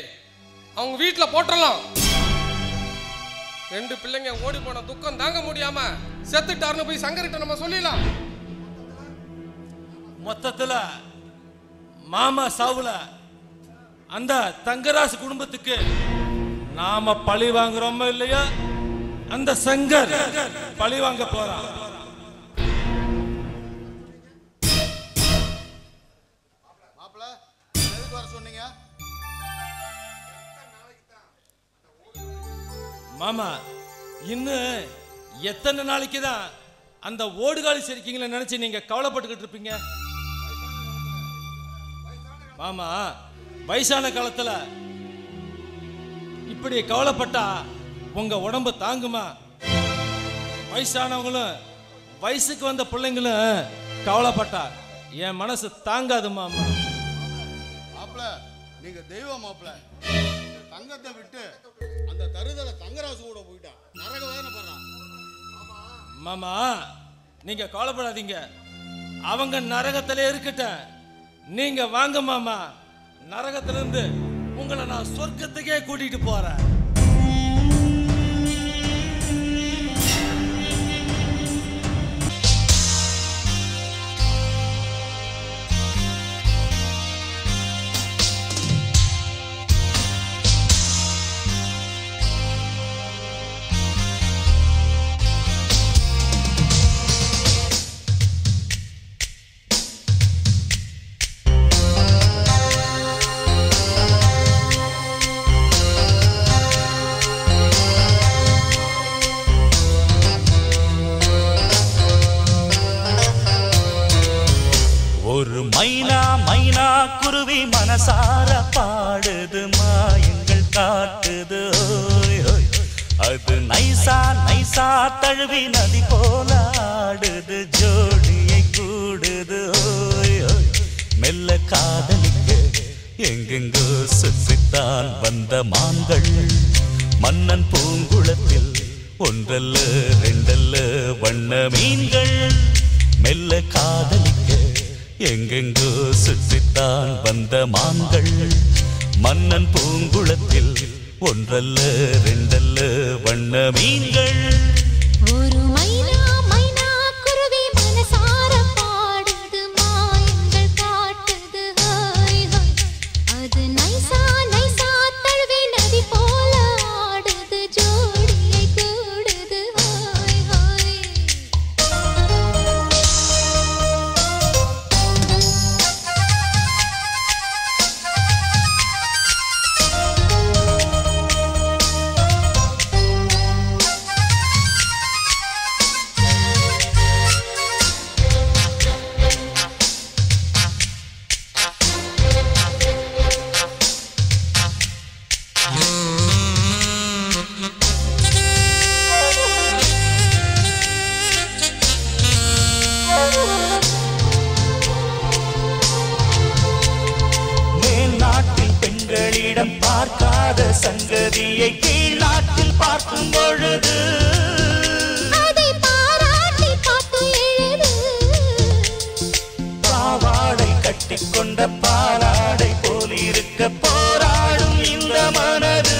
அவங்க வீட்டில் போட்டுடலாம். 2 பிள்ளைங்க ஓடி போன துக்கம் தாங்க முடியாம செத்துட்டாருன்னு போய் சங்கர்கிட்ட நம்ம சொல்லிடலாம். மொத்தத்துல மாமா சாவுல அந்த தங்கராசு குடும்பத்துக்கு நாம பழி வாங்குறோமோ இல்லையா, அந்த சங்கர் பழி வாங்க போறான். மாப்பிள்ள எதுக்கு வர சொன்னீங்க? மாமா இன்னும் எத்தனை நாளைக்கு தான் அந்த ஓடுகாலி சரிக்கீங்கள நினைச்சு நீங்க கவலைப்பட்டுக்கிட்டு இருப்பீங்க? மாமா வயசான காலத்துல இப்படி கவலைப்பட்டா உங்க உடம்பு தாங்குமா? வயசானவங்களும் வயசுக்கு வந்த பிள்ளைங்களும் கவலைப்பட்டா என் மனசு தாங்காது மாமா. மாப்பிள்ள நீங்க தெய்வம் மாப்பிள்ள. இந்த தங்கத்தை விட்டு அந்த தருதல தங்கராசு கூட போயிட்டான். நரக வேதனை பண்றான். மாமா நீங்க கவலைப்படாதீங்க, அவங்க நரகத்திலே இருக்கட்டும். நீங்க வாங்க மாமா, நரகத்திலிருந்து உங்களை நான் சொர்க்கத்துக்கே கூட்டிட்டு போறேன். ஒரு மைனா மைனா குருவி மனசார பாடுது, மாயங்கள் காட்டுது. ஓய் ஓய். அது நைசா நைசா தழுவி நதி போல ஆடுது, ஜோடியை கூடுது. ஓய் ஓய். மெல்ல காதலிக்க எங்கெங்கோ சுற்றித்தான் வந்த மான்கள், மன்னன் பூங்குளத்தில் ஒன்றல்ல ரெண்டல்ல வண்ண மீன்கள். மெல்ல காதலிக்க எங்கெங்கோ சுற்றித்தான் வந்த மான்கள், மன்னன் பூங்குளத்தில் ஒன்றல்ல ரெண்டல்ல வண்ண மீன்கள். ஒரு மைனா மைனா குருவி மனசார பாடுது, மாயங்கள் காட்டுது. Hi hi. அது நைசா நைசா தழுவி நதி போல ஆடுது, ஜோடியை கூடுது. Hi hi. மேல்நாட்டில் பெண்களிடம் பார்க்காத சங்கதியை கீழ் நாட்டில் பார்க்கும் பொழுது அதை பாராட்டி பாட்டு எழுது. பாவாடை கட்டிக்கொண்ட பாலாடை போலிருக்க போராடும் இந்த மனது.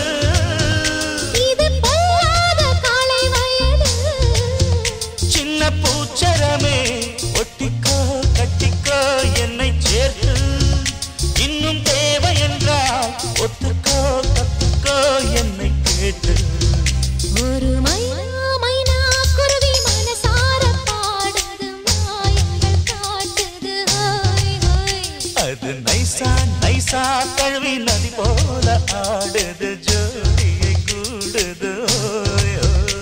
இது பொல்லாத காலை வயது. சின்ன பூச்சரமே ஒட்டிக்கோ கட்டிக்கோ என்னை சேர்த்து, இன்னும் தேவை என்றால் ஒத்துக்கோ கத்துக்கோ என்னை கேட்டு. ஒரு மைனா மைனா குருவி மனசார பாடுது, மாயங்கள் காட்டுது. Hi hi. அது நைசா நைசா தழுவி நதி போல ஆடுது, ஜோடியை கூடுது. ஓய் ஓய்.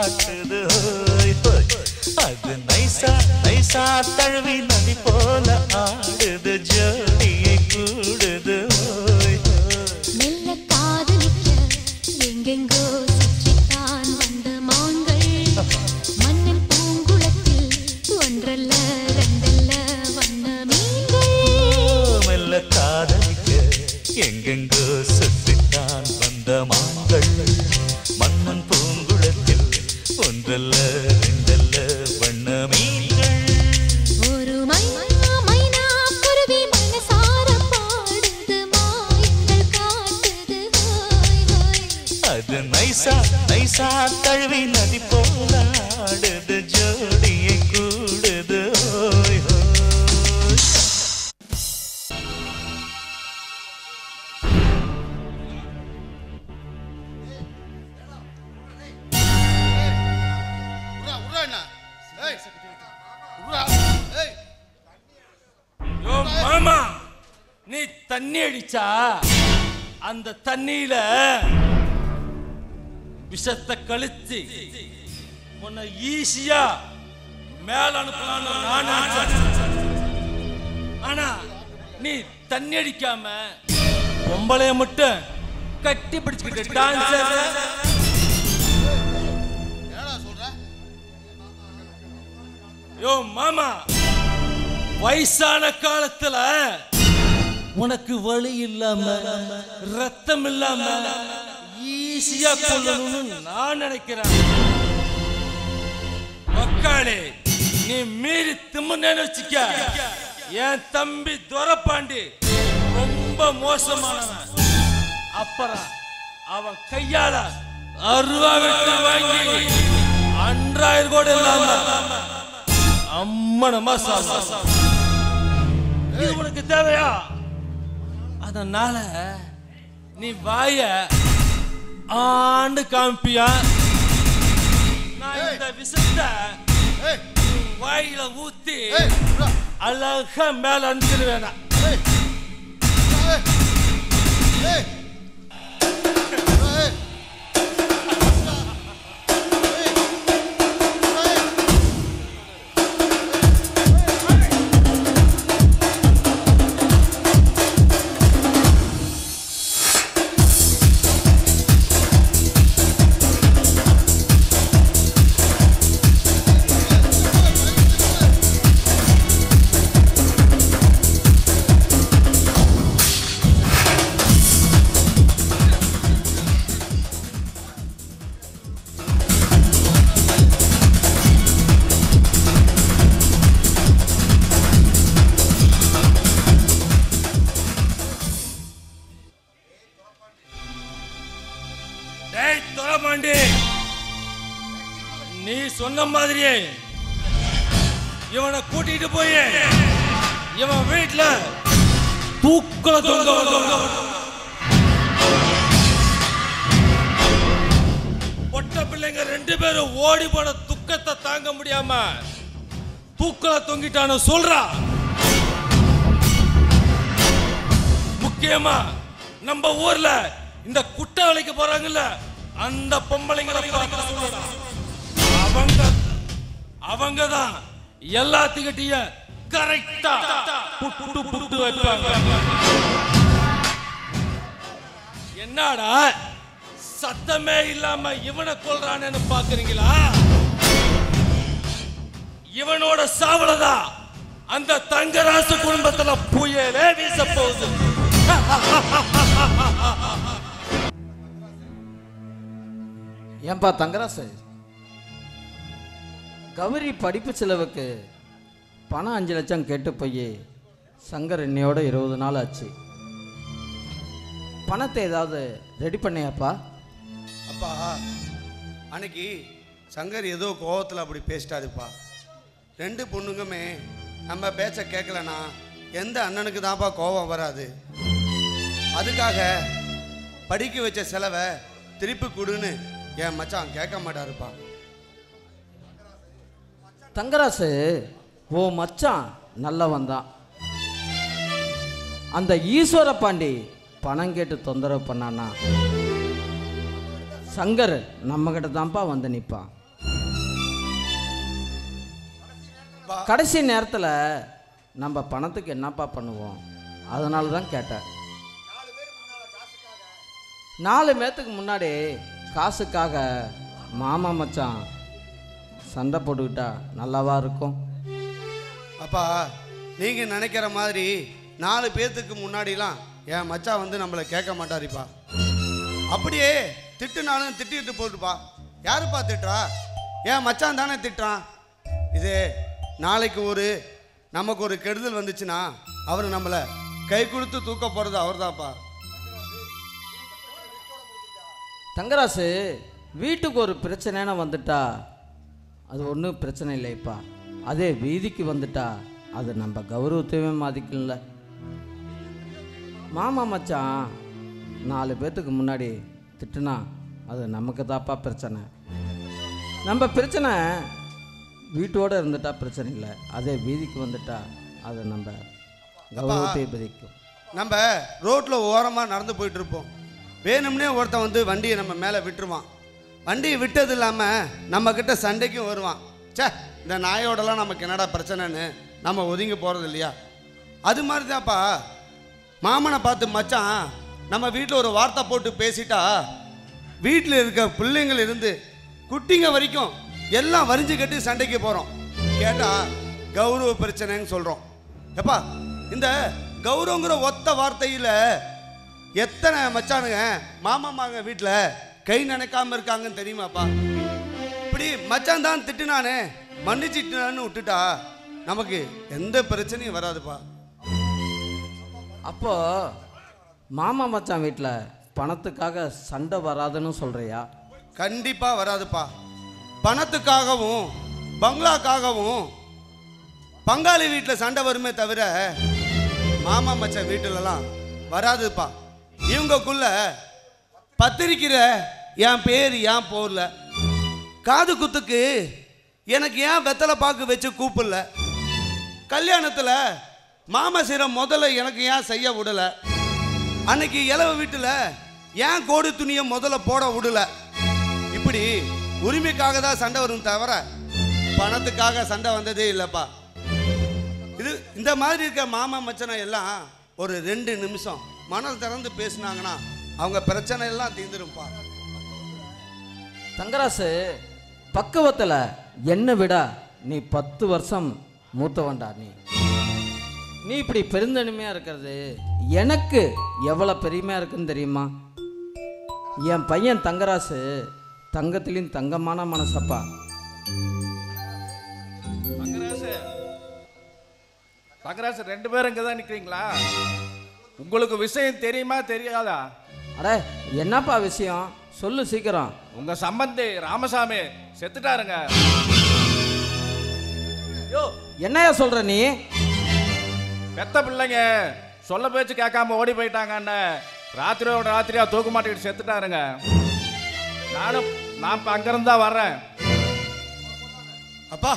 காட்டுது ஹோய் ஹோய். அது நைசா நைசா தழுவி நதி போல ஆடுது ஜோடியை கூடுது ஹோய் ஹோய். மெல்ல காதலிக்க எங்கெங்கோ சுற்றித்தான் வந்த மான்கள் மண்ணின் பூங்குளத்தில் ஒன்றல்ல ரெண்டல்ல வண்ண மீன்கள். மெல்ல காதலிக்க எங்கெங்கோ சுற்றித்தான் வந்த மான்கள் மன்னன் பூங்குளத்தில் ஒன்றல்ல ரெண்டல்ல வண்ண மீன்கள். ஒரு மைனா மைனா குருவி மனசார பாடுது மாயங்கள் காட்டுது ஹோய் ஹோய். அது நைசா நைசா தழுவி நதி போல ஆடுது ஜோடியை கூடுது ஹோய் ஹோய். யோ மாமா, நீ தண்ணி அடிச்சா அந்த தண்ணியில விஷத்தை கழிச்சு உன்னை ஈஸியா மேல அனுப்பலாம்னு நான் நினைச்சேன். ஆனா நீ தண்ணி அடிக்காம பொம்பளைய மட்டும் கட்டி பிடிச்சுக்கிட்டு டான்ஸ். யோ மாமா, வயசான காலத்துல உனக்கு வலி இல்லாம ரத்தம் இல்லாம ஈஸியா கொல்லணும்னு நான் நினைக்கிறேன். மக்காளே, நீ மீறி திமுன்னு வச்சுக்க. என் தம்பி துரப்பாண்டி ரொம்ப மோசமானவன். அப்புறம் அவன் கையால 60 வெட்டு வாங்கி 1000 கோடி இல்லாம அம்மனமா சாப்பிடு. இது உனக்கு தேவையா? அதனால நீ வாய ஆண்டு காமிப்பியா? நான் இந்த விஷத்தை வாயில ஊத்தி அழகா மேல அனுப்பிடுவேனா? நீ சொன்ன மாதிரியே இவனை கூட்டிட்டு போய் இவன் வீட்டுல தூக்கல தொங்க பொட்ட பிள்ளைங்க 2 பேரும் ஓடி போன துக்கத்தை தாங்க முடியாம தூக்கல தொங்கிட்டான்னு சொல்றா. முக்கியமா நம்ம ஊர்ல இந்த குட்டை வேலைக்கு போறாங்கல்ல, அந்த பொம்பளைங்களை பார்த்து சொல்றா. அவங்க தான் எல்லாத்துக்கிட்டையும் கரெக்டா புட்டு புட்டு வைப்பாங்க. என்னடா சத்தமே இல்லாம இவனை கொல்றானேன்னு பாக்குறீங்களா? இவனோட சாவலதான் அந்த தங்கராசு குடும்பத்துல புயலே வீச போகுது. ஏன்பா தங்கராசு, கௌரி படிப்பு செலவுக்கு பணம் 5 லட்சம் கேட்டு போய் சங்கர் இன்னையோட 20 நாள் ஆச்சு. பணத்தை ஏதாவது ரெடி பண்ணியாப்பா? அப்பா, அன்னைக்கு சங்கர் ஏதோ கோவத்தில் அப்படி பேசிட்டாருப்பா. 2 பொண்ணுங்குமே நம்ம பேச்ச கேட்கலனா எந்த அண்ணனுக்கு தான்ப்பா கோபம் வராது. அதுக்காக படிக்க வச்ச செலவை திருப்பி கொடுன்னு என் மச்சான் கேட்க மாட்டாருப்பா. தங்கராசு, ஓ மச்சான் நல்லவன் தான். அந்த ஈஸ்வர பாண்டி பணம் கேட்டு தொந்தரவு பண்ணானா சங்கர் நம்ம கிட்ட தான்ப்பா வந்து நிற்பான். கடைசி நேரத்தில் நம்ம பணத்துக்கு என்னப்பா பண்ணுவோம்? அதனால தான் கேட்டேன். 4 பேத்துக்கு முன்னாடி காசுக்காக மாமா மச்சான் சண்டை போட்டுக்கிட்டா நல்லாவா இருக்கும்? அப்பா நீங்கள் நினைக்கிற மாதிரி 4 பேர்த்துக்கு முன்னாடிலாம் என் மச்சான் வந்து நம்மளை கேட்க மாட்டாரிப்பா. அப்படியே திட்டுனாலும் திட்டிட்டு போட்டுப்பா. யாருப்பா திட்டுறா? என் மச்சான் தானே திட்டுறான். இது நாளைக்கு நமக்கு ஒரு கெடுதல் வந்துச்சுன்னா அவர் நம்மளை கை கொடுத்து தூக்க போகிறது அவர் தான்ப்பா. தங்கராசு, வீட்டுக்கு ஒரு பிரச்சனைன்னு வந்துட்டா அது ஒன்றும் பிரச்சனை இல்லைப்பா. அதே வீதிக்கு வந்துட்டா அது நம்ம கௌரவத்தையுமே மதிக்கல. மாமா மச்சான் 4 பேர்த்துக்கு முன்னாடி திட்டுனா அது நமக்கு தாப்பா பிரச்சனை. நம்ம பிரச்சனை வீட்டோடு இருந்துட்டா பிரச்சனை இல்லை. அதே வீதிக்கு வந்துட்டா அது நம்ம கௌரவத்தை பாதிக்கும். நம்ம ரோட்டில் ஓரமாக நடந்து போயிட்டு இருப்போம். வேணும்னே ஒருத்தன் வந்து வண்டியை நம்ம மேலே விட்டுருவான். வண்டியை விட்டது இல்லாமல் நம்மக்கிட்ட சண்டைக்கும் வருவான். சே, இந்த நாயோடலாம் நமக்கு என்னடா பிரச்சனைன்னு நம்ம ஒதுங்கி போகிறது இல்லையா? அது மாதிரி தான்ப்பா மாமனை பார்த்து மச்சான் நம்ம வீட்டில் ஒரு வார்த்தை போட்டு பேசிட்டா வீட்டில் இருக்க பிள்ளைங்கள் இருந்து குட்டிங்க வரைக்கும் எல்லாம் வரிஞ்சு கட்டி சண்டைக்கு போகிறோம். கேட்டால் கௌரவ பிரச்சனைன்னு சொல்கிறோம். எப்பா இந்த கௌரவங்கிற ஒத்த வார்த்தையில் எத்தனை மச்சானுங்க மாமாங்க வீட்டில் கை நினைக்காம இருக்காங்கன்னு தெரியுமாப்பா? இப்படி மச்சான் தான் திட்டுனானே மன்னிச்சிட்டுனான்னு விட்டுட்டா நமக்கு எந்த பிரச்சனையும் வராதுப்பா. அப்போ மாமா மச்சான் வீட்டில் பணத்துக்காக சண்டை வராதுன்னு சொல்கிறியா? கண்டிப்பாக வராதுப்பா. பணத்துக்காகவும் பங்களாக்காகவும் பங்காளி வீட்டில் சண்டை வருமே தவிர மாமா மச்சான் வீட்டிலலாம் வராதுப்பா. இவங்கக்குள்ள பத்திரிக்கிற என் பேர் ஏன் போடல, காது குத்துக்கு எனக்கு ஏன் வெத்தலை பாக்கு வச்சு கூப்பிடல, கல்யாணத்தில் மாமா சீரை முதல்ல எனக்கு ஏன் செய்ய விடலை, அன்னைக்கு இளவு வீட்டில் ஏன் கோடி துணியை முதல்ல போட விடல. இப்படி உரிமைக்காக தான் சண்டை வரும் தவிர பணத்துக்காக சண்டை வந்ததே இல்லைப்பா. இந்த மாதிரி இருக்க மாமா மச்சனை எல்லாம் ஒரு 2 நிமிஷம் மனல் திறந்து பேசினாங்கன்னா அவங்க பிரச்சனை எல்லாம் தீர்ந்துருப்பா. தங்கராசு, பக்குவத்தில் என்னை விட நீ 10 வருஷம் மூத்தவன்டா. நீ இப்படி பெருந்தன்மையாக இருக்கிறது எனக்கு எவ்வளோ பெருமையாக இருக்குன்னு தெரியுமா? என் பையன் தங்கராசு தங்கத்திலையும் தங்கமான மனசப்பா. தங்கராசு 2 பேரும் இங்கே தான் நிற்கிறீங்களா? உங்களுக்கு விஷயம் தெரியுமா தெரியாதா? அடே, என்னப்பா விஷயம் சொல்லு சீக்கிரம். உங்க சம்பந்தி ராமசாமி செத்துட்டாருங்க. யோ, என்னையா சொல்ற நீ? பெத்த பிள்ளைங்க சொல்ல பேச்சு கேட்காம ஓடி போயிட்டாங்க. ராத்திரியோட ராத்திரியா தூக்கு மாட்டிட்டு செத்துட்டாருங்க. நான் இப்போ அங்கிருந்தா வர்றேன். அப்பா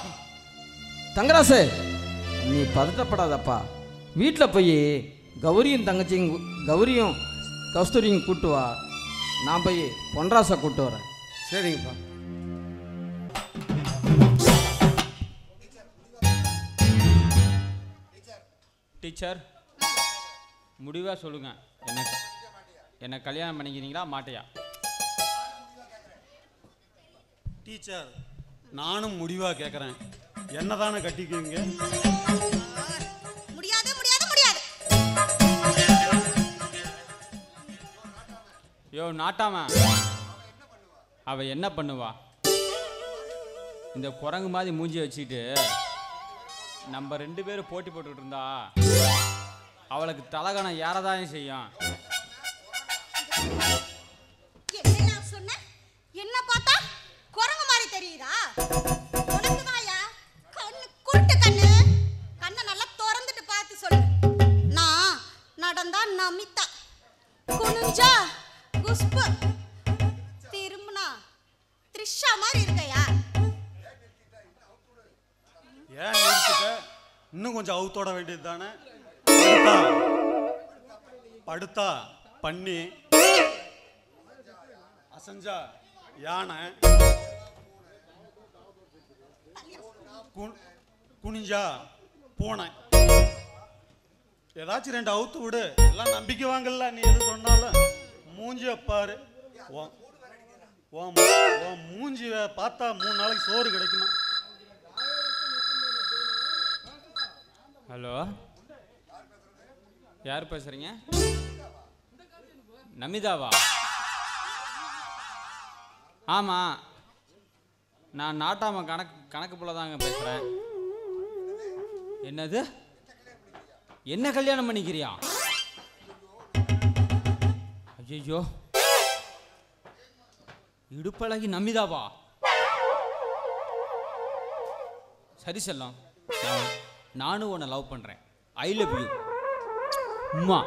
தங்கராசு, நீ பதட்டப்படாதப்பா. வீட்டில் போய் கௌரியும் கஸ்தூரியும் கூட்டு வா. நான் போய் பொன்ராசை கூட்டு வரேன். சரிங்கப்பா. டீச்சர், முடிவாக சொல்லுங்க, என்ன கல்யாணம் பண்ணிக்கிறீங்களா மாட்டையா? டீச்சர், நானும் முடிவாக கேட்குறேன். என்ன தானே கட்டிக்குவீங்க? முடியாது முடியாது முடியாது. யோ நாட்டாம, அவ என்ன பண்ணுவா? இந்த குரங்கு மாதிரி மூஞ்சி வச்சுக்கிட்டு நம்ம 2 பேரும் போட்டி போட்டுக்கிட்டு இருந்தா அவளுக்கு தலகணம் யாரதான் செய்யும்? என்ன சொன்ன? என்ன பார்த்தா குரங்கு மாதிரி தெரியுதா? உனக்கு தாயா கண்ணு குருட்டு கண்ணு. கண்ணை நல்லா திறந்துட்டு பார்த்து சொல்லு. நான் நடந்தா நமிதா, குனிஞ்சா குஷ்பு, திரும்பினா த்ரிஷா மாதிரி இருக்கையா? ஏன் நிறுத்திட்ட? இன்னும் கொஞ்சம் அவுத்தோட வேண்டியது தானே? படுத்தா பண்ணி, அசஞ்சா யானை, குனிஞ்சா போனேன். ஏதாச்சும் 2 அவுத்து விடு, எல்லாம் நம்பிக்கை வாங்கல. நீ எது சொன்னாலும் மூஞ்சிய பாரு. மூஞ்சிய பார்த்தா 3 நாளைக்கு சோறு கிடைக்குமா? ஹலோ, யார் பேசுறீங்க? நமிதாவா? ஆமா, நான் நாட்டாம கணக்கு போல தாங்க பேசுறேன். என்னது, என்ன கல்யாணம் பண்ணிக்கிறியா? ஐயோ, இடுப்பழகி நமிதாவா? சரி செல்லம், நானும் உன்னை லவ் பண்றேன். ஐ லவ் யூ அம்மா.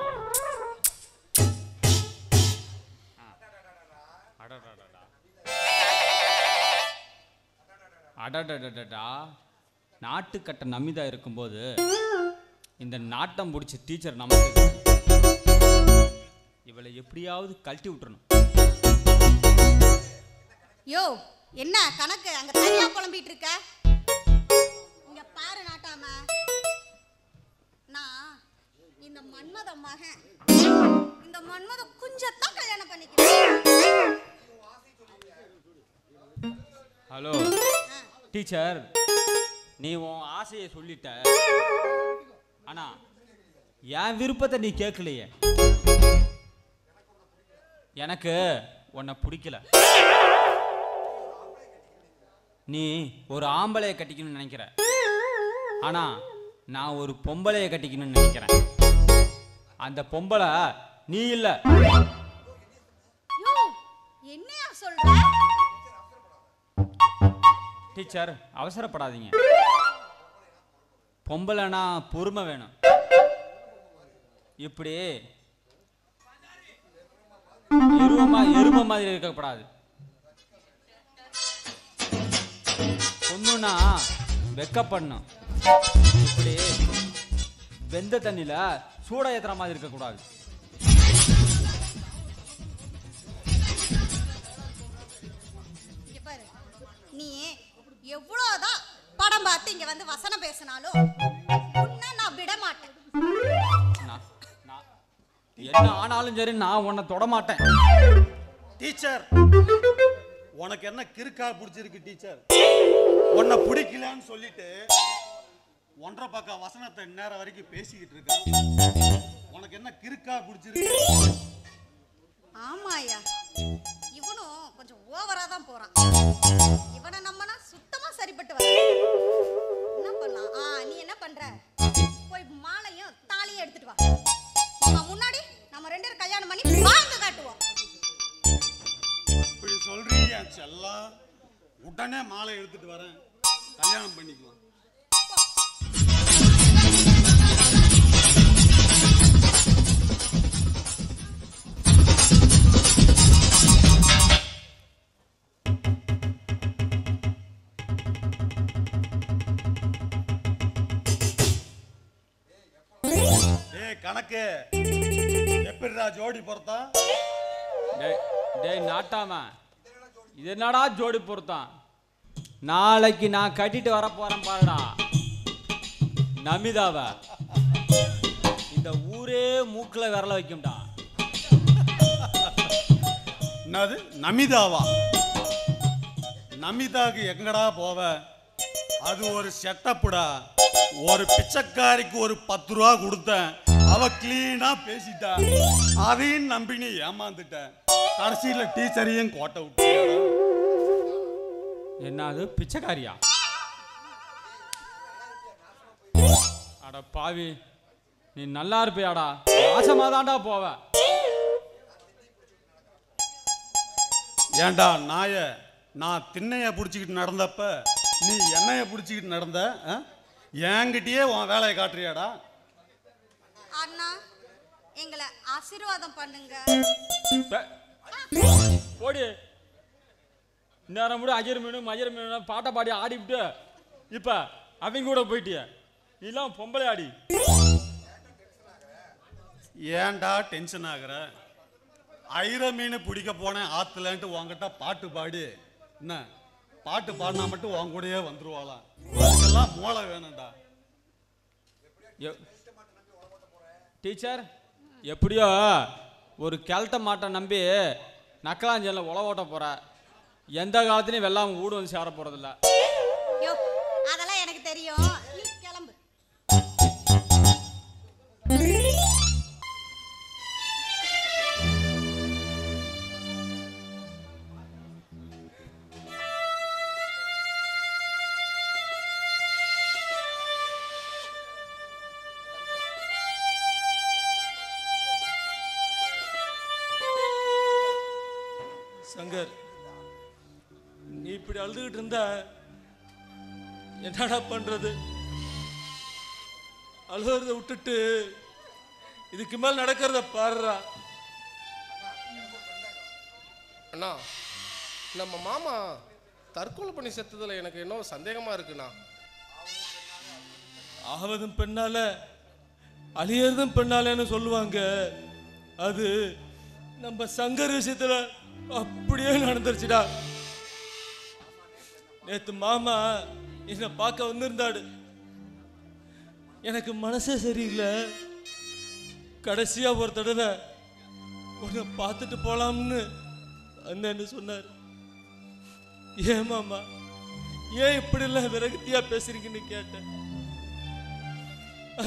அடடடடா, நாட்டுக்கட்ட நமிதா இருக்கும்போது இந்த நாட்டம் பிடிச்ச டீச்சர் நமக்கு. இவளை எப்படியாவது கழட்டி விட்டுறணும். யோ, என்ன கணக்கு அங்க தனியா புலம்பிட்டு இருக்க? இங்க பாரு நாட்டாம, நான் இந்த மன்மத மகன், இந்த மன்மத குஞ்சத்தான் கல்யாணம் பண்ணிக்கிறேன். ஹலோ டீச்சர், நீ உன் ஆசையை சொல்லிட்ட, ஆனா என் விருப்பத்தை நீ கேட்கலையே. எனக்கு உன்னை பிடிக்கல. நீ ஒரு ஆம்பளைய கட்டிக்கணும்னு நினைக்கிற, ஆனா நான் ஒரு பொம்பளைய கட்டிக்கணும்னு நினைக்கிறேன். அந்த பொம்பளை நீ இல்ல. என்னையா சொல்ற? டீச்சர், அவசரப்படாதீங்க. பொம்பளைனா பொறுமை வேணும். இப்படி எருமை மாதிரி இருக்கக்கூடாது. பொண்ணுனா வெக்கப்படணும். இப்படி வெந்த தண்ணியில சூட ஏத்துற மாதிரி இருக்கக்கூடாது. நீ எவ்வளவுதான் படம் பார்த்து இங்க வந்து வசனம் பேசினாலும் உன்னை நான் விட மாட்டேன். என்ன ஆனாலும் சரி, நான் உன்னை தொட மாட்டேன். டீச்சர், உனக்கு என்ன கிறுக்கா பிடிச்சிருக்கு? டீச்சர், உன்னை பிடிக்கலன்னு சொல்லிட்டு 1.5 பக்கம் வசனத்தை நேரம் வரைக்கும் பேசிக்கிட்டு இருக்க. உனக்கு என்ன கிறுக்கா பிடிச்சிருக்கு? ஆமாயா, இவனும் கொஞ்சம் ஓவரா தான் போறான். இவனை நம்மனா சுத்தமா சரிப்பட்டு வர. என்ன பண்ணலாம்? நீ என்ன பண்ற? போய் மாலையும் தாலியும் எடுத்துட்டு வா. முன்னாடி நம்ம 2 பேரும் கல்யாணம் பண்ணி வாழ்ந்து காட்டுவோம். இப்படி சொல்றீங்க செல்லம், உடனே மாலை எடுத்துட்டு வரேன், கல்யாணம் பண்ணிக்குவோம். கணக்கு எப்படிடா ஜோடி பொறுத்தான்? டேய் நாட்டாம, இது என்னடா ஜோடி பொறுத்தான்? நாளைக்கு நான் கட்டிட்டு வர போறேன் பாருடா நமிதாவ. இந்த ஊரே மூக்குல விரல வைக்கும்டா. என்னது நமிதாவா? நமிதாக்கு எங்கடா போவ? அது ஒரு செட்டப்புடா. ஒரு பிச்சைக்காரிக்கு ஒரு 10 ரூபா கொடுத்தேன், அவ கிளீனா பேசிட்டா. அதையும் நம்பி நீ ஏமாந்துட்ட. கடைசியில டீச்சரையும் கோட்டை விட்டு. என்னது பிச்சைக்காரியா? அட பாவி, நீ நல்லா இருப்பியாடா? நாசமா தான்டா போவ. ஏண்டா நாய, நான் திண்ணைய பிடிச்சிக்கிட்டு நடந்தப்ப நீ என்னைய பிடிச்சிக்கிட்டு நடந்த? என்கிட்டயே உன் வேலையை காட்டுறியாடா? அண்ணா, எங்களை ஆசீர்வாதம் பண்ணுங்க. போடி, நேரம் கூட அஜர் மீனும் மஜர் மீனும் பாட்டை பாடி ஆடிவிட்டு இப்ப அவங்க கூட போயிட்டிய. இதெல்லாம் பொம்பளை ஆடி. ஏன்டா டென்ஷன் ஆகுற? ஐர மீன் பிடிக்க போனேன் ஆத்துலன்ட்டு உங்ககிட்ட பாட்டு பாடி என்ன பாட்டு பாடினா மட்டும் உன் கூடயே வந்துருவாளாம். அதுக்கெல்லாம் மூளை வேணும்டா. டீச்சர், எப்படியோ ஒரு கிழட்ட மாட்டை நம்பி நக்கலாஞ்சலில் உழவு ஓட்ட போற. எந்த காலத்துலையும் வெள்ளாம வீடு வந்து சேர போறதில்ல. அதெல்லாம் எனக்கு தெரியும். நீ கிளம்பு. சங்கர், நீ இப்படி அழுதுகிட்டு இருந்தா என்னடா பண்றது? அழுகிறத விட்டுட்டு இதுக்கு மேல் நடக்கிறத பாருடா. அண்ணா, நம்ம மாமா தற்கொலை பண்ணி செத்ததுல எனக்கு என்ன சந்தேகமா இருக்குண்ணா. ஆவதும் பெண்ணால அழியறதும் பெண்ணாலேன்னு சொல்லுவாங்க. அது நம்ம சங்கர் விஷயத்துல அப்படியே நடந்துருச்சுடா. நேத்து மாமா என்னை பார்க்க வந்திருந்தாடு. எனக்கு மனசே சரியில்லை. கடைசியா ஒரு தடவை உன்னை பார்த்துட்டு போலாம்னு அண்ணன்னு சொன்னார். ஏன் மாமா, ஏன் இப்படிலாம் விரகத்தியா பேசுறீங்கன்னு கேட்டேன்.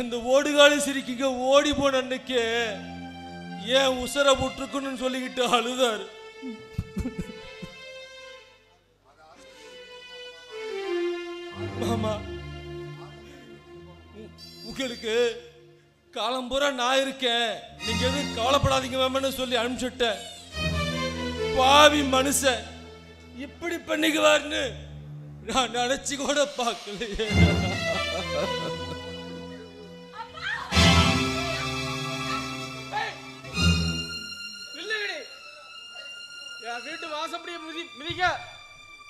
அந்த ஓடுகாலி சிரிக்கிங்க ஓடி போன அன்னைக்கே ஏன் உசரை விட்டுருக்குன்னு சொல்லிக்கிட்டு அழுதாரு. மாமா, உங்களுக்கு காலம் பூரா நான் இருக்கேன், நீங்க எதுவும் கவலைப்படாதீங்க மாமான்னு சொல்லி அனுப்பிச்சுட்டேன். பாவி மனுஷன் இப்படி பண்ணிக்குவார்னு நான் நினைச்சு கூட பார்க்கலையே. என் வீட்டு வாசப்படியை மிதிக்க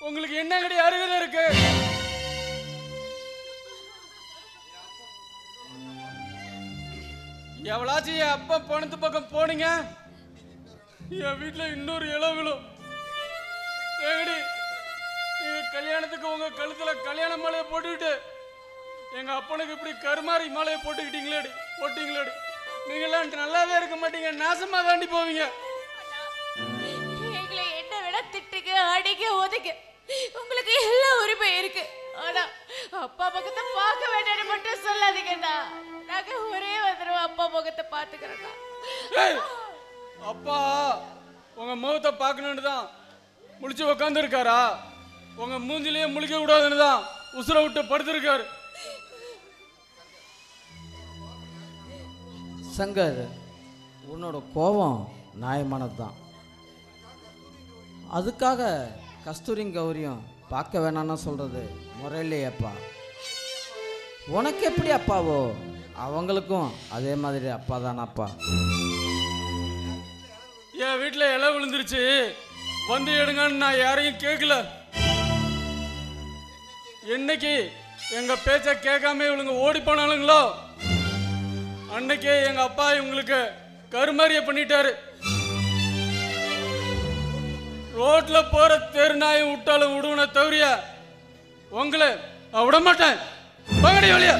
உங்களுக்கு என்ன கிடையாது அருகதை இருக்கு? எவ்வளாச்சும் என் அப்பா பணத்து பக்கம் போனீங்க, என் வீட்டுல இன்னொரு இளவிலும் ஏங்கடி, நீங்க கல்யாணத்துக்கு உங்க கழுத்துல கல்யாண மாலையை போட்டுக்கிட்டு எங்க அப்பனுக்கு இப்படி கருமாறி மாலையை போட்டுக்கிட்டீங்களேடி போட்டீங்களேடி. நீங்க எல்லாம் நல்லாவே இருக்க மாட்டீங்க, நாசமா தாண்டி போவீங்க. எங்களை என்ன விட திட்டுக்கு அடிக்க ஒதுக்கு உங்களுக்கு எல்லா உரிமை இருக்கு. ஆனா அப்பா பக்கத்தை பார்க்க வேண்டாம்னு மட்டும் சொல்லாதீங்கடா. நாங்க ஒரே வந்துருவோம், அப்பா முகத்தை பார்த்துக்கிறேன்டா. அப்பா உங்க முகத்தை பார்க்கணுன்னு தான் முழிச்சு உக்காந்து இருக்காரா? உங்க மூஞ்சிலேயே முழிக்க கூடாதுன்னு தான் உசுரை விட்டு படுத்திருக்காரு. சங்கர், உன்னோட கோபம் நியாயமானது தான். அதுக்காக கஸ்தூரியும் கௌரியும் பார்க்க வேணான்னு சொல்கிறது முறையிலேயப்பா. உனக்கு எப்படி அப்பாவோ அவங்களுக்கும் அதே மாதிரி அப்பா தானப்பா. என் வீட்டில் இலை விழுந்துருச்சு வந்து எடுங்கன்னு நான் யாரையும் கேட்கல. என்னைக்கு எங்க பேச்ச கேட்காம இவளுங்க ஓடி போனாலுங்களோ அன்னைக்கே எங்க அப்பா இவங்களுக்கு கருமாரிய பண்ணிட்டாரு. ரோட்ல போற தெருநாயும் விட்டாலும் விடுவன தவிர உங்களை விட மாட்டேன். பகடி வழியா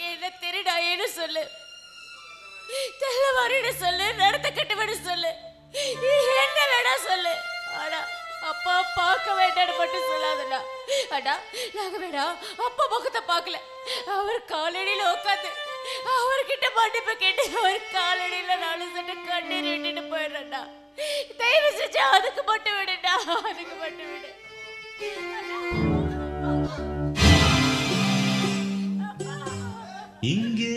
என்ன திருடாயின்னு சொல்லு, தெல்லவாரின்னு சொல்லு, நடத்த கட்டுவன்னு சொல்லு, என்ன வேணா சொல்லு. ஆனா அப்பா பார்க்க வேண்டாம்னு மட்டும் சொல்லாதடா. அடா நாங்க வேணா அப்பா முகத்தை பார்க்கல. அவர் காலடியில உட்காந்து அவர்கிட்ட மன்னிப்பு கேட்டு அவர் காலடியில நாலு சட்டை கண்ணீர் விட்டுட்டு போயிடுறா. தயவு செஞ்சு அதுக்கு மட்டும் விடுடா, அதுக்கு மட்டும் விடு. இங்கே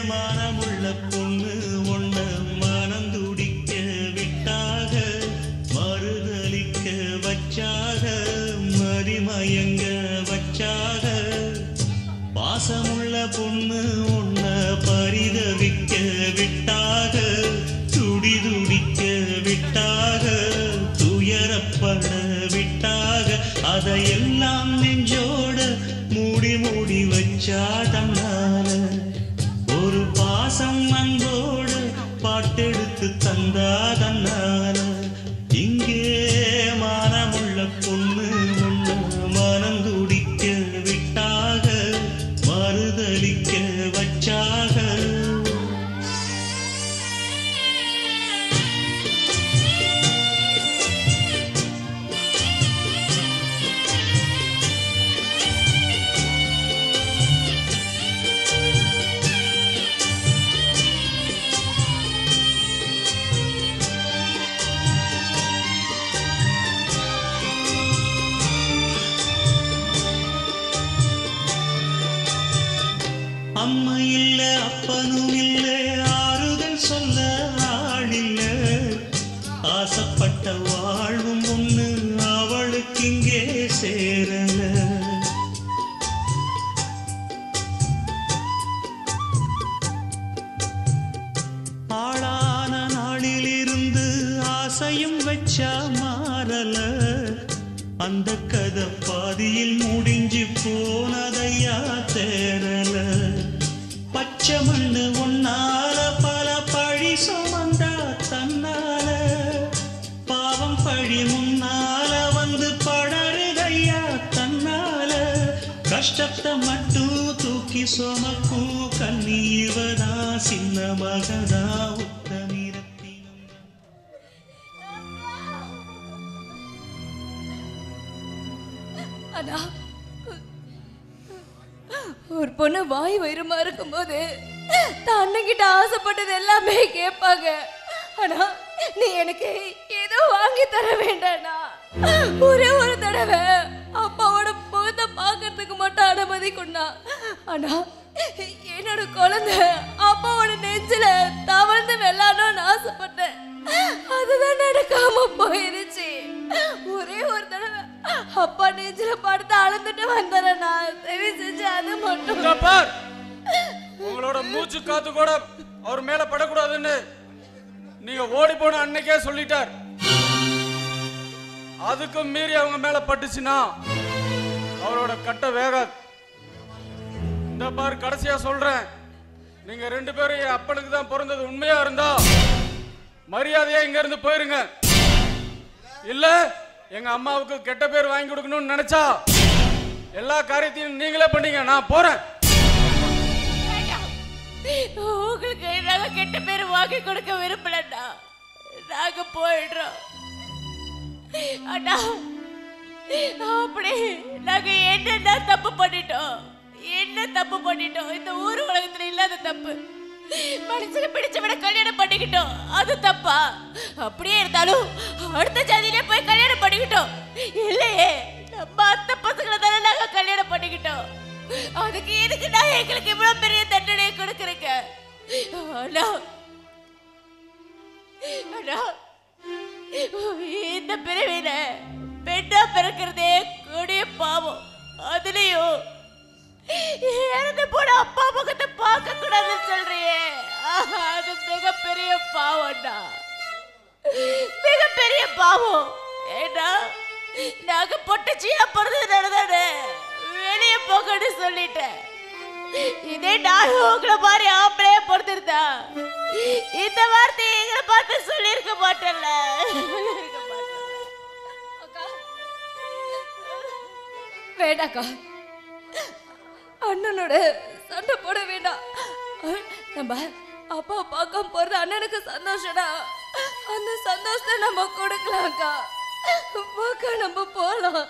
மனமுள்ள பொண்ணு ஒண்ண மனம் துடிக்க விட்டாக, மறுதலிக்க வச்சாக, மதிமயங்க வச்சாக. பாசமுள்ள பொண்ணு ஒண்ண பரிதவிக்க விட்டாக, துடி துடிக்க விட்டாக, துயரப்பட விட்டாக. அதையெல்லாம் நெஞ்சோட மூடி மூடி வச்சா தன்னால, ஒரு பாசம் அன்போடு பாட்டெடுத்து தந்தா தன்னால. அம்மா இல்ல அப்பனும் இல்ல ஆறுதல் சொல்ல ஆள் இல்ல ஆசைப்பட்ட வாழ்வும் ஒண்ணு அவளுக்கு இங்கே சேரல ஆளான நாளிலிருந்து ஆசையும் வச்சா மாறல அந்த கதை பாதியில் முடிஞ்சு போனதையா தேரல பச்சை மண்ணு ஒன்னால பல பழி சுமந்தா தன்னால பாவம் பழி முன்னால வந்து படருதையா தன்னால கஷ்டத்தை மட்டும் தூக்கி சுமக்கும் கண்ணி இவதா சின்ன மகதா அண்ணா, ஒரு பொண்ணு வாய் வயிறுமா இருக்கும்போது தான் அண்ணன்கிட்ட ஆசைப்பட்டது எல்லாமே கேட்பாங்க. ஆனா நீ எனக்கு ஏதோ வாங்கி தர வேண்டாண்ணா. ஒரே ஒரு தடவை அப்பாவோட முகத்தை பார்க்கறதுக்கு மட்டும் அனுமதி கொண்டா. ஆனா என்னோட குழந்தை அப்பாவோட நெஞ்சில தவழ்ந்து வெள்ளாடணும்னு ஆசைப்பட்டேன். அதுதான் நடக்காம போயிருச்சு. ஒரே ஒரு தடவை அப்பா நெஞ்சில படுத்து அழுந்துட்டு வந்துடுறேன். தயவு செஞ்சு அது மட்டும் பார். உங்களோட மூச்சு காத்து கூட அவர் மேல படக்கூடாதுன்னு நீங்க ஓடி போன அன்னைக்கே சொல்லிட்டார். அதுக்கும் மீறி அவங்க மேல பட்டுச்சுன்னா அவரோட கட்ட வேகாது. இந்த பார், கடைசியா சொல்றேன், நீங்க ரெண்டு பேரும் என் அப்பனுக்கு தான் பிறந்தது உண்மையா இருந்தா மரியாதையா இங்க இருந்து போயிருங்க. இல்ல எங்க அம்மாவுக்கு கெட்ட பேர் வாங்கி கொடுக்கணும்னு நினைச்சா எல்லா காரியத்தையும் நீங்களே பண்ணீங்க. நான் போறேன். உங்களுக்கு நாங்க கெட்ட பேர் வாங்கி கொடுக்க விரும்பலண்ணா. நாங்க போயிடுறோம் அண்ணா. அப்படி நாங்க என்னென்ன தப்பு பண்ணிட்டோம், என்ன தப்பு பண்ணிட்டோம்? இந்த ஊர் உலகத்துல இல்லாத தப்பு. மனுஷனை பிடிச்ச விட கல்யாணம் பண்ணிக்கிட்டோம், அது தப்பா? அப்படியே இருந்தாலும் அடுத்த ஜாதியிலே போய் கல்யாணம் பண்ணிக்கிட்டோம். இல்லையே, நம்ம அத்தை பசங்களை தானே நாங்க கல்யாணம் பண்ணிக்கிட்டோம். அதுக்கு எதுக்கு நான் எங்களுக்கு இவ்வளவு பெரிய தண்டனை கொடுக்குறேங்க? அண்ணா, அண்ணா, இந்த பிறவியில பெண்ணா பிறக்கிறதே கொடிய பாவம். அதுலயும் இறந்து போன அப்பா முகத்தை பார்க்க கூடாதுன்னு சொல்றியே, அது மிகப்பெரிய பாவம்டா, மிகப்பெரிய பாவம். ஏன்னா நாங்க பொட்டச்சியா பிறந்ததுனாலதானே வெளியே போகன்னு சொல்லிட்டேன். இதே நான் உங்களை மாதிரி ஆம்பளையா பொறுத்திருந்தா இந்த வார்த்தையை எங்களை பார்த்து சொல்லியிருக்க மாட்டேன்ல. வேண்டாக்கா, அண்ணனோட சண்டை போட வேண்டாம். நம்ம அப்பா பார்க்க போறது அண்ணனுக்கு சந்தோஷம்டா. அந்த சந்தோஷத்தை நம்ம கொடுக்கலாம்க்கா. வாக்கா, நம்ம போலாம்.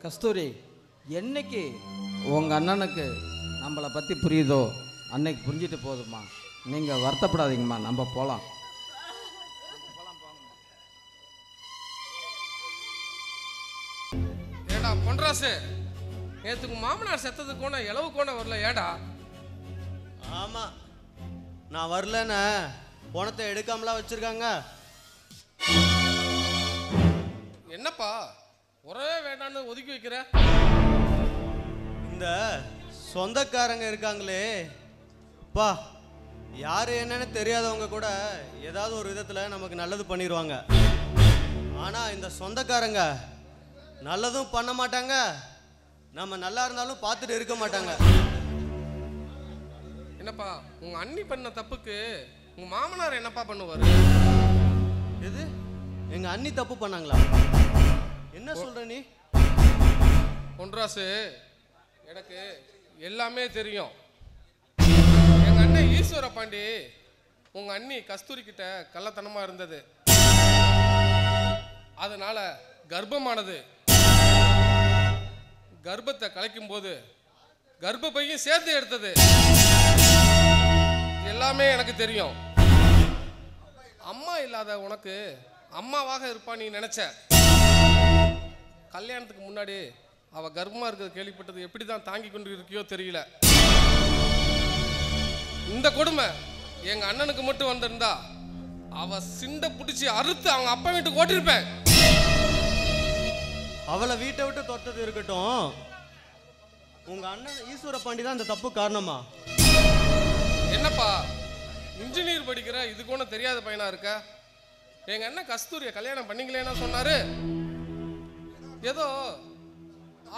கஸ்தூரி, என்னைக்கு உங்கள் அண்ணனுக்கு நம்மளை பற்றி புரியுதோ அன்னைக்கு புரிஞ்சிட்டு போதுமா. நீங்கள் வருத்தப்படாதீங்கம்மா, நம்ம போகலாம். ஏடா பொன்ராசு, நேத்துக்கு மாமனார் செத்தது கோண இளவு கோண வரல. ஏடா? ஆமா, நான் வரலன்னு பணத்தை எடுக்காமலாம் வச்சிருக்காங்க. என்னப்பா ஒரே வேண்டான்னு ஒதுக்கி வைக்கிற? இந்த சொந்தக்காரங்க இருக்காங்களே பா, யாரு என்னன்னு தெரியாதவங்க கூட ஏதாவது ஒரு விதத்துல நமக்கு நல்லது பண்ணிடுவாங்க. ஆனா இந்த சொந்தக்காரங்க நல்லதும் பண்ண மாட்டாங்க, நம்ம நல்லா இருந்தாலும் பார்த்துட்டு இருக்க மாட்டாங்க. என்னப்பா உங்க அண்ணி பண்ண தப்புக்கு உங்க மாமனார் என்னப்பா பண்ணுவாரு? எது, எங்க அண்ணி தப்பு பண்ணாங்களா? என்ன சொல்ற நீ? பொன்ராசு, எனக்கு எல்லாமே தெரியும். எங்க அண்ணன் ஈஸ்வர பாண்டி உங்க அண்ணி கஸ்தூரி கிட்ட கள்ளத்தனமா இருந்தது, அதனால கர்ப்பமானது. கர்ப்பத்தை கலைக்கும் போது கர்ப்பப்பையும் சேர்த்து எடுத்தது. எல்லாமே எனக்கு தெரியும். அம்மா இல்லாத உனக்கு அம்மாவாக இருப்பா நீ நினைச்ச. கல்யாணத்துக்கு முன்னாடி அவ கர்ப்பமா இருக்கிறது கேள்விப்பட்டது எப்படி தான் தாங்கி கொண்டு இருக்கியோ தெரியல. இந்த கொடுமை எங்க அண்ணனுக்கு மட்டும் வந்திருந்தா அவ சிண்ட பிடிச்சி அறுத்து அவங்க அப்பா வீட்டுக்கு ஓட்டிருப்பேன். அவளை வீட்டை விட்டு தொட்டது இருக்கட்டும், உங்க அண்ணன் ஈஸ்வர பாண்டி தான் இந்த தப்பு காரணமா? என்னப்பா இன்ஜினியர் படிக்கிற இதுக்கு ஒன்றும் தெரியாத பையனா இருக்க? எங்க அண்ணன் கஸ்தூரிய கல்யாணம் பண்ணிக்கலன்னா சொன்னாரு. ஏதோ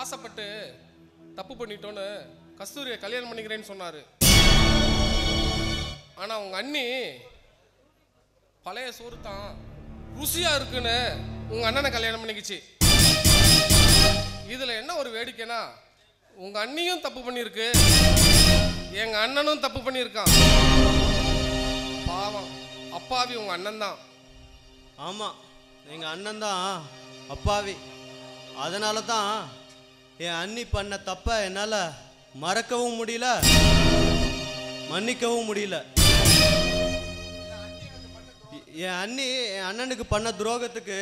ஆசைப்பட்டு தப்பு பண்ணிட்டோன்னு கஸ்தூரிய கல்யாணம் பண்ணிக்கிறேன்னு சொன்னாரு. ஆனா உங்க அண்ணி பழைய சோறு தான் ருசியா இருக்குன்னு உங்க அண்ணனை கல்யாணம் பண்ணிக்கிச்சு. இதுல என்ன ஒரு வேடிக்கைனா, உங்க அண்ணியும் தப்பு பண்ணிருக்கு, எங்க அண்ணனும் தப்பு பண்ணியிருக்கான். பாவம் அப்பாவி உங்க அண்ணன் தான். ஆமா, எங்க அண்ணன் தான் அப்பாவி. அதனால தான் என் அண்ணி பண்ண தப்ப என்னால மறக்கவும் முடியல, மன்னிக்கவும் முடியல. என் அண்ணி என் அண்ணனுக்கு பண்ண துரோகத்துக்கு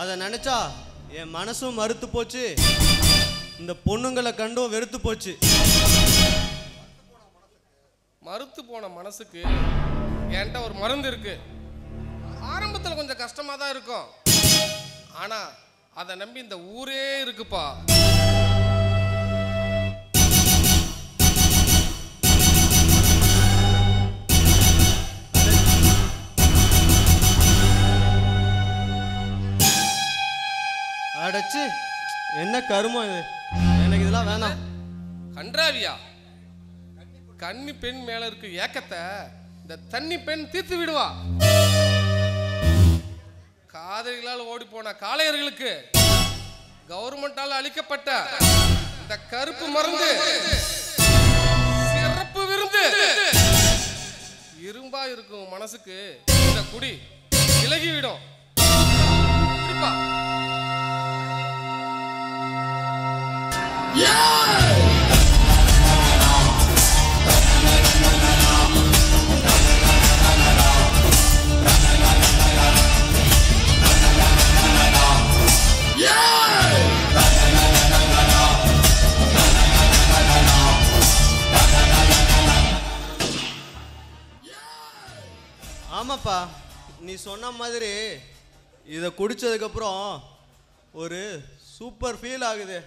அதை நினைச்சா என் மனசும் மறுத்து போச்சு, இந்த பொண்ணுங்களை கண்டும் வெறுத்து போச்சு. மறுத்து போன மனசுக்கு என்கிட்ட ஒரு மருந்து இருக்கு. ஆரம்பத்தில் கொஞ்சம் கஷ்டமா தான் இருக்கும், ஆனா அதை நம்பி இந்த ஊரே இருக்குப்பா. அடைச்சு என்ன கருமம் இது, எனக்கு இதெல்லாம் வேணாம். கன்றாவியா, கன்னி பெண் மேல இருக்கு ஏக்கத்தை இந்த தண்ணி பெண் தீர்த்து விடுவா. காதலிகளால் ஓடி போன காளையர்களுக்கு கவர்மெண்டால் அளிக்கப்பட்ட இந்த கருப்பு மருந்து சிறப்பு விருந்து. இரும்பா இருக்கும் மனசுக்கு இந்த குடி விலகிவிடும். குடிப்பா. ஆமாப்பா, நீ சொன்ன மாதிரி இதை குடிச்சதுக்கப்புறம் ஒரு சூப்பர் ஃபீல் ஆகுது.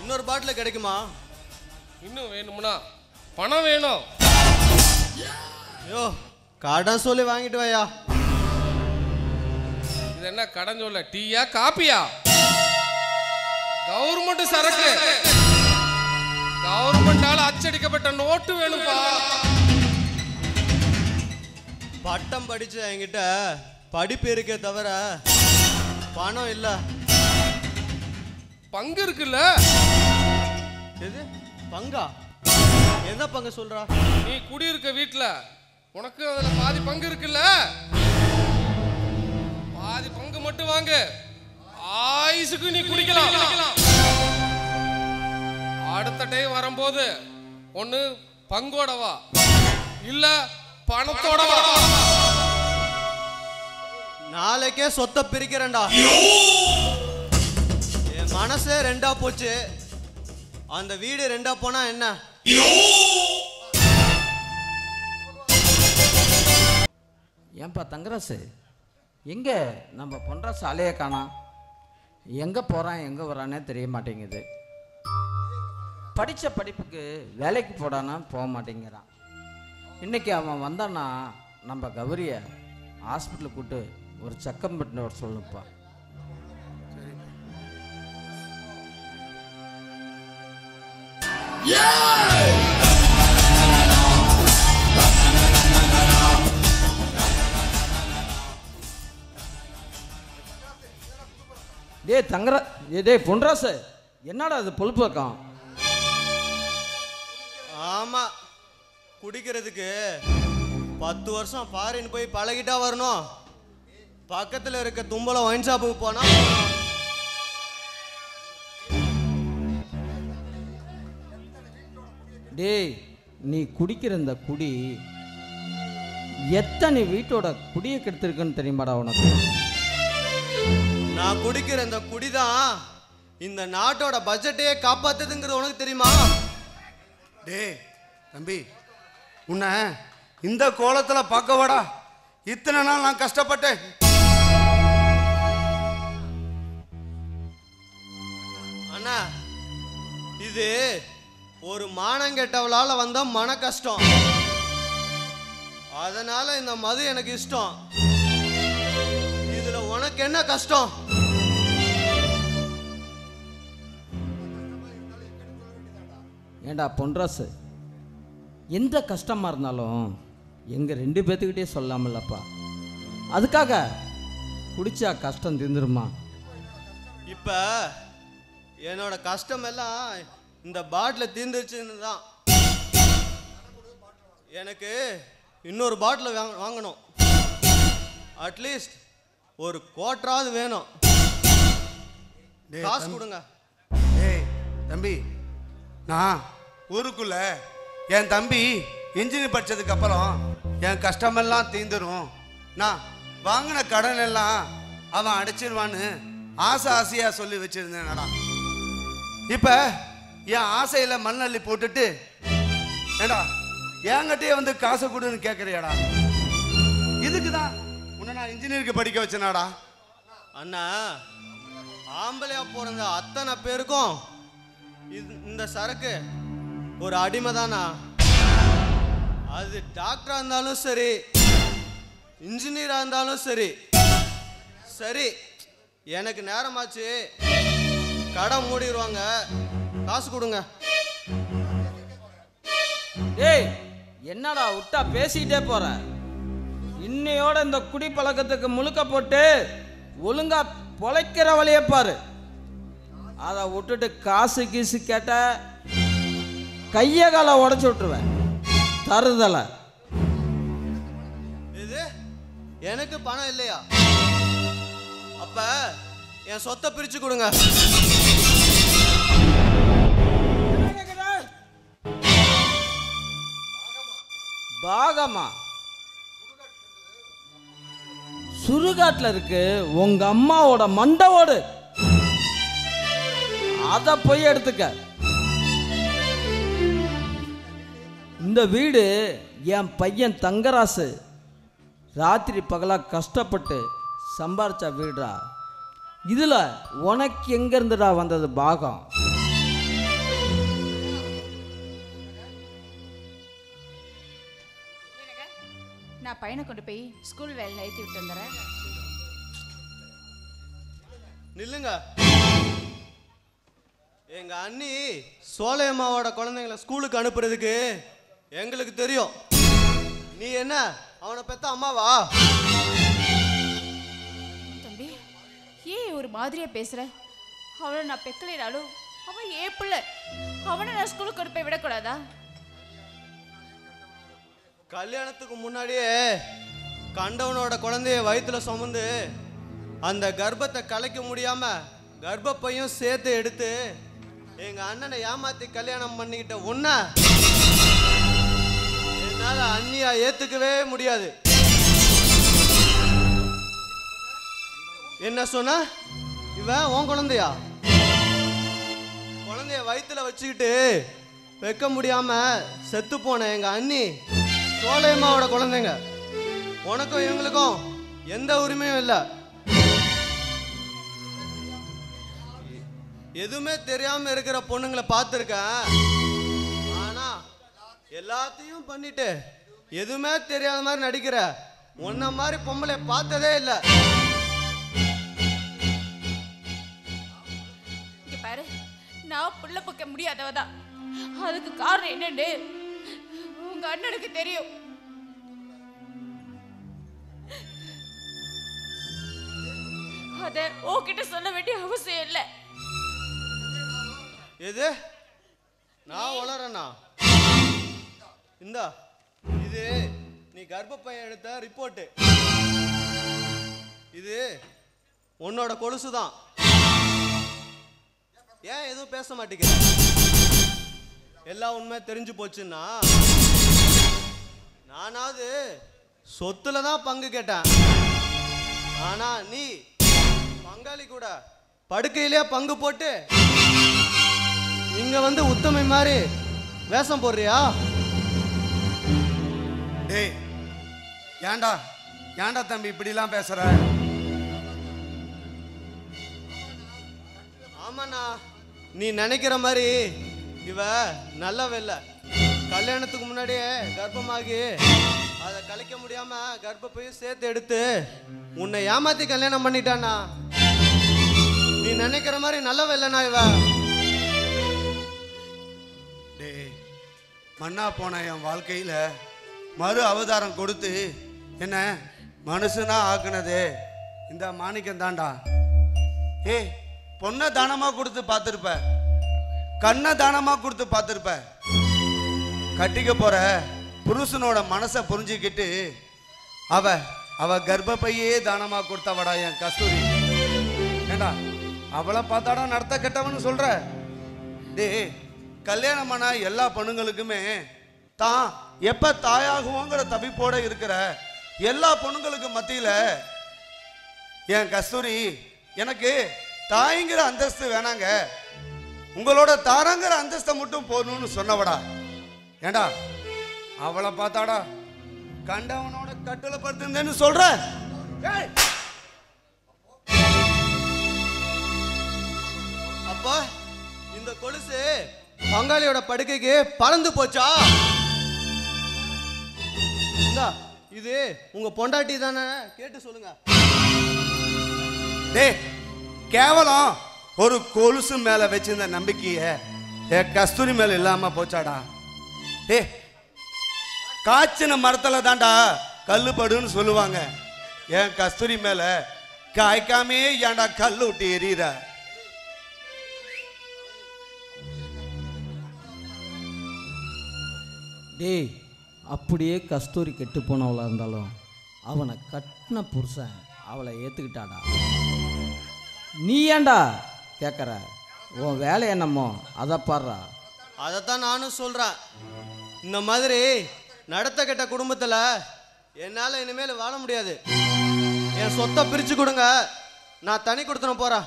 இன்னொரு பாட்டில் கிடைக்குமா? இன்னும் வேணும்னா பணம் வேணும். ஐயோ, கடன் சொல்லி வாங்கிட்டு வாயா. இது என்ன கடன் சொல்ல, டீயா காப்பியா? கவர்மெண்ட் சரக்கு, கவர்மெண்டால அச்சடிக்கப்பட்ட நோட்டு வேணும்பா. பட்டம் படிச்ச என்கிட்ட படிப்பு இருக்கே தவிர பணம் இல்ல. பங்கு இருக்குல்ல? எது பங்கா? எந்த பங்கு சொல்றா? நீ குடியிருக்க வீட்டுல உனக்கு அதுல பாதி பங்கு இருக்குல்ல? பாதி பங்கு மட்டும் வாங்கு, ஆயுசுக்கு நீ குடிக்கலாம். அடுத்த டைம் வரும்போது ஒண்ணு பங்கோட வா, இல்ல பணத்தோட வா. நாளைக்கே சொத்தை பிரிக்கிறேன்டா. என் மனசே ரெண்டா போச்சு, அந்த வீடு ரெண்டா போனா என்ன? ஏன்பா தங்கராசு, எங்கே நம்ம பொன்ராசு ஆலையே காணோம்? எங்கே போகிறான் எங்கே வரானே தெரிய மாட்டேங்குது. படித்த படிப்புக்கு வேலைக்கு போடானா போக மாட்டேங்கிறான். இன்றைக்கி அவன் வந்தான்னா நம்ம கௌரியை ஹாஸ்பிட்டலுக்கு கூப்பிட்டு ஒரு செக்கப் பண்ணிட்டு வர சொல்லுப்பா. டேய் பொன்ராசு, என்னடா அது பொழுப்பு வைக்கம்? ஆமா, குடிக்கிறதுக்கு 10 வருஷம் ஃபாரின் போய் பழகிட்டா வரணும். பக்கத்தில் இருக்க தும்பல ஒயின் ஷாப்புக்கு போனா டேய், நீ குடிக்கிற இந்த குடி எத்தனை வீட்டோட குடியை கெடுத்திருக்குன்னு தெரியுமாடா உனக்கு? நான் குடிக்கிற இந்த குடிதான் இந்த நாட்டோட பட்ஜெட்டையே காப்பாத்துதுங்கிறது உனக்கு தெரியுமா? டேய் தம்பி, உன்னை இந்த கோலத்தில் பார்க்கவாடா இத்தனை நாள் நான் கஷ்டப்பட்டேன். அண்ணா, இது ஒரு மானங்கெட்டவளால வந்த மன கஷ்டம். அதனால இந்த மது எனக்கு இஷ்டம். இதுல உனக்கு என்ன கஷ்டம்? ஏண்டா பொன்ராசு, எந்த கஷ்டமாக இருந்தாலும் எங்கள் 2 பேர்த்துக்கிட்டே சொல்லாமல்லப்பா. அதுக்காக குடிச்சா கஷ்டம் தீர்ந்துருமா? இப்ப என்னோட கஷ்டம் எல்லாம் இந்த பாட்டில் தீர்ந்துருச்சுன்னு தான். எனக்கு இன்னொரு பாட்டில் வாங்கணும். அட்லீஸ்ட் ஒரு குவார்டராவது வேணும். காசு கொடுங்க. ஏய் தம்பி, நான் ஊருக்குள்ள என் தம்பி இன்ஜினியர் படித்ததுக்கு அப்புறம் என் கஷ்டமெல்லாம் தீந்துடும், நான் வாங்கின கடன் எல்லாம் அவன் அடைச்சிருவான்னு ஆசையாக சொல்லி வச்சிருந்தேன்டா. இப்போ என் ஆசையில் மண்ணள்ளி போட்டுட்டு ஏடா என்கிட்டயே வந்து காசை கொடுன்னு கேட்குறியாடா? இதுக்கு தான் உன்னை நான் இன்ஜினியருக்கு படிக்க வச்சேனாடா. அண்ணா, ஆம்பளையா பிறந்த அத்தனை பேருக்கும் இந்த சரக்கு ஒரு அடிமை தானா? அது டாக்டரா இருந்தாலும் சரி, இன்ஜினியரா இருந்தாலும் சரி. சரி, எனக்கு நேரமாச்சு, கடை மூடிடுவாங்க, காசு கொடுங்க. டேய், என்னடா விட்டா பேசிக்கிட்டே போற? இன்னையோட இந்த குடி பழக்கத்துக்கு முழுக்க போட்டு ஒழுங்கா பொழைக்கிற வழியை பாரு. அதை விட்டுட்டு காசு கீசு கேட்ட கைய காலை உடச்சு விட்டுருவேன். தருதலை. இது எனக்கு பணம் இல்லையா? அப்ப என் சொத்தை பிரிச்சு கொடுங்க. பாகமா? சுடுகாட்டில் இருக்கு உங்க அம்மாவோட மண்டவோடு, அதை போய் எடுத்துக்க. இந்த வீடு என் பையன் தங்கராசு ராத்திரி பகலா கஷ்டப்பட்டு சம்பாரிச்ச வீடுடா. இதுல உனக்கு எங்க இருந்துடா வந்தது பாகம்? நான் பையனை கொண்டு போய் ஸ்கூல் வேலை ஏற்றி விட்டு வந்துடுறேன். நில்லுங்க. எங்க அண்ணி சோலையம்மாவோட குழந்தைங்களை ஸ்கூலுக்கு அனுப்புறதுக்கு எங்களுக்கு தெரியும். நீ என்ன அவனை பெத்த அம்மாவா? தம்பி, ஏன் ஒரு மாதிரியா பேசுற? அவனை நான் பெக்கலைனாலும் அவன் ஏன் பிள்ளை. அவனை நான் ஸ்கூலுக்கு கொண்டு போய் விடக்கூடாதா? கல்யாணத்துக்கு முன்னாடியே கண்டவனோட குழந்தைய வயிற்றுல சுமந்து அந்த கர்ப்பத்தை கலைக்க முடியாம கர்ப்பப்பையும் சேர்த்து எடுத்து எங்க அண்ணனை ஏமாத்தி கல்யாணம் பண்ணிக்கிட்ட உன்ன என்னால அண்ணியா ஏத்துக்கவே முடியாது. என்ன சொன்ன? இவன் உன் குழந்தையா? குழந்தைய வயிற்றுல வச்சுக்கிட்டு வைக்க முடியாம செத்து போன எங்க அண்ணி சோலையம்மாவோட குழந்தைங்க. உனக்கும் இவங்களுக்கும் எந்த உரிமையும் இல்லை. எதுவுமே தெரியாம இருக்கிற பொண்ணுங்களை பார்த்துருக்கேன். ஆனா எல்லாத்தையும் பண்ணிட்டு எதுவுமே தெரியாத மாதிரி நடிக்கிற உன்ன மாதிரி பொம்பளை பார்த்ததே இல்லை. இங்க பாரு, நான் புள்ள பக்க முடியாதவதான். அதுக்கு காரணம் என்னன்னு உங்க அண்ணனுக்கு தெரியும். அத உன்கிட்ட சொல்ல வேண்டிய அவசியம் இல்லை. எது நான் வளரனா? இந்தா, இது நீ கர்ப்பப்பையன் எடுத்த ரிப்போர்ட். இது உன்னோட கொலுசு தான். ஏன் எதுவும் பேச மாட்டேங்கிற? எல்லா உண்மை தெரிஞ்சு போச்சுன்னா நானாவது சொத்துல தான் பங்கு கேட்டேன். ஆனா நீ பங்காளி கூட படுக்கையிலே பங்கு போட்டு இங்க வந்து உத்தமை மாதிரி வேஷம் போடுறியா? டேய் ஏன்டா ஏன்டா தம்பி இப்படிலாம் பேசுற? ஆமாண்ணா, நீ நினைக்கிற மாதிரி இவ நல்லவ இல்ல. கல்யாணத்துக்கு முன்னாடியே கர்ப்பமாகி அதை கலைக்க முடியாம கர்ப்பப்பையும் சேர்த்து எடுத்து உன்னை ஏமாத்தி கல்யாணம் பண்ணிட்டானா. நீ நினைக்கிற மாதிரி நல்லவ இல்லைண்ணா இவ. டேய் மண்ணா போன என் வாழ்க்கையில மறு அவதாரம் கொடுத்து என்ன மனுஷனா ஆக்குனது இந்த மாணிக்கம் தான்டா. ஏய் பொண்ணை தானமா கொடுத்து பார்த்துருப்ப, கண்ணை தானமா கொடுத்து பார்த்துருப்ப, கட்டிக்க போற புருஷனோட மனசை புரிஞ்சுக்கிட்டு அவ கர்ப்பப்பையே தானமா கொடுத்தவடா என் கஸ்தூரி. ஏண்டா அவளை பார்த்தாடா நடத்த கெட்டவன்னு சொல்ற? டேய் கல்யாணமான எல்லா பொண்ணுங்களுக்குமே தான் எப்ப தாயாகுவோங்கிற தவிப்போட இருக்கிற எல்லா பொண்ணுங்களுக்கு மத்தியில என் கஸ்தூரி எனக்கு தாய்ங்கிற அந்தஸ்து வேணாங்க, உங்களோட தாரங்கிற அந்தஸ்தை மட்டும் போடணும்னு சொன்னவடா. ஏண்டா அவளை பார்த்தாடா கண்டவனோட கட்டுல படுத்திருந்தேன்னு சொல்ற? அப்பா இந்த கொலுசு பங்காளியோட படுக்கைக்கு பறந்து போச்சா? இது உங்க பொண்டாட்டி தானே, கேட்டு சொல்லுங்க. டேய் கேவலம் ஒரு கொலுசு மேல வச்சிருந்த நம்பிக்கைய என் கஸ்தூரி மேல இல்லாம போச்சாடா. டே காய்ச்சின மரத்துல தாண்டா கல்லுபடுன்னு சொல்லுவாங்க. என் கஸ்தூரி மேல காய்க்காமே ஏன்டா கல்லு விட்டு எறிகிற? டேய் அப்படியே கஸ்தூரி கெட்டு போனவளா இருந்தாலும் அவனை கட்டின புருஷன் அவளை ஏற்றுக்கிட்டாடா. நீ ஏன்டா கேட்குற? உன் வேலை என்னமோ அதை பாடுறா. அதைத்தான் நானும் சொல்கிறேன். இந்த மாதிரி நடத்த கெட்ட குடும்பத்தில் என்னால் இனிமேல் வாழ முடியாது. என் சொத்தை பிரித்து கொடுங்க, நான் தனி கொடுத்துன போகிறேன்.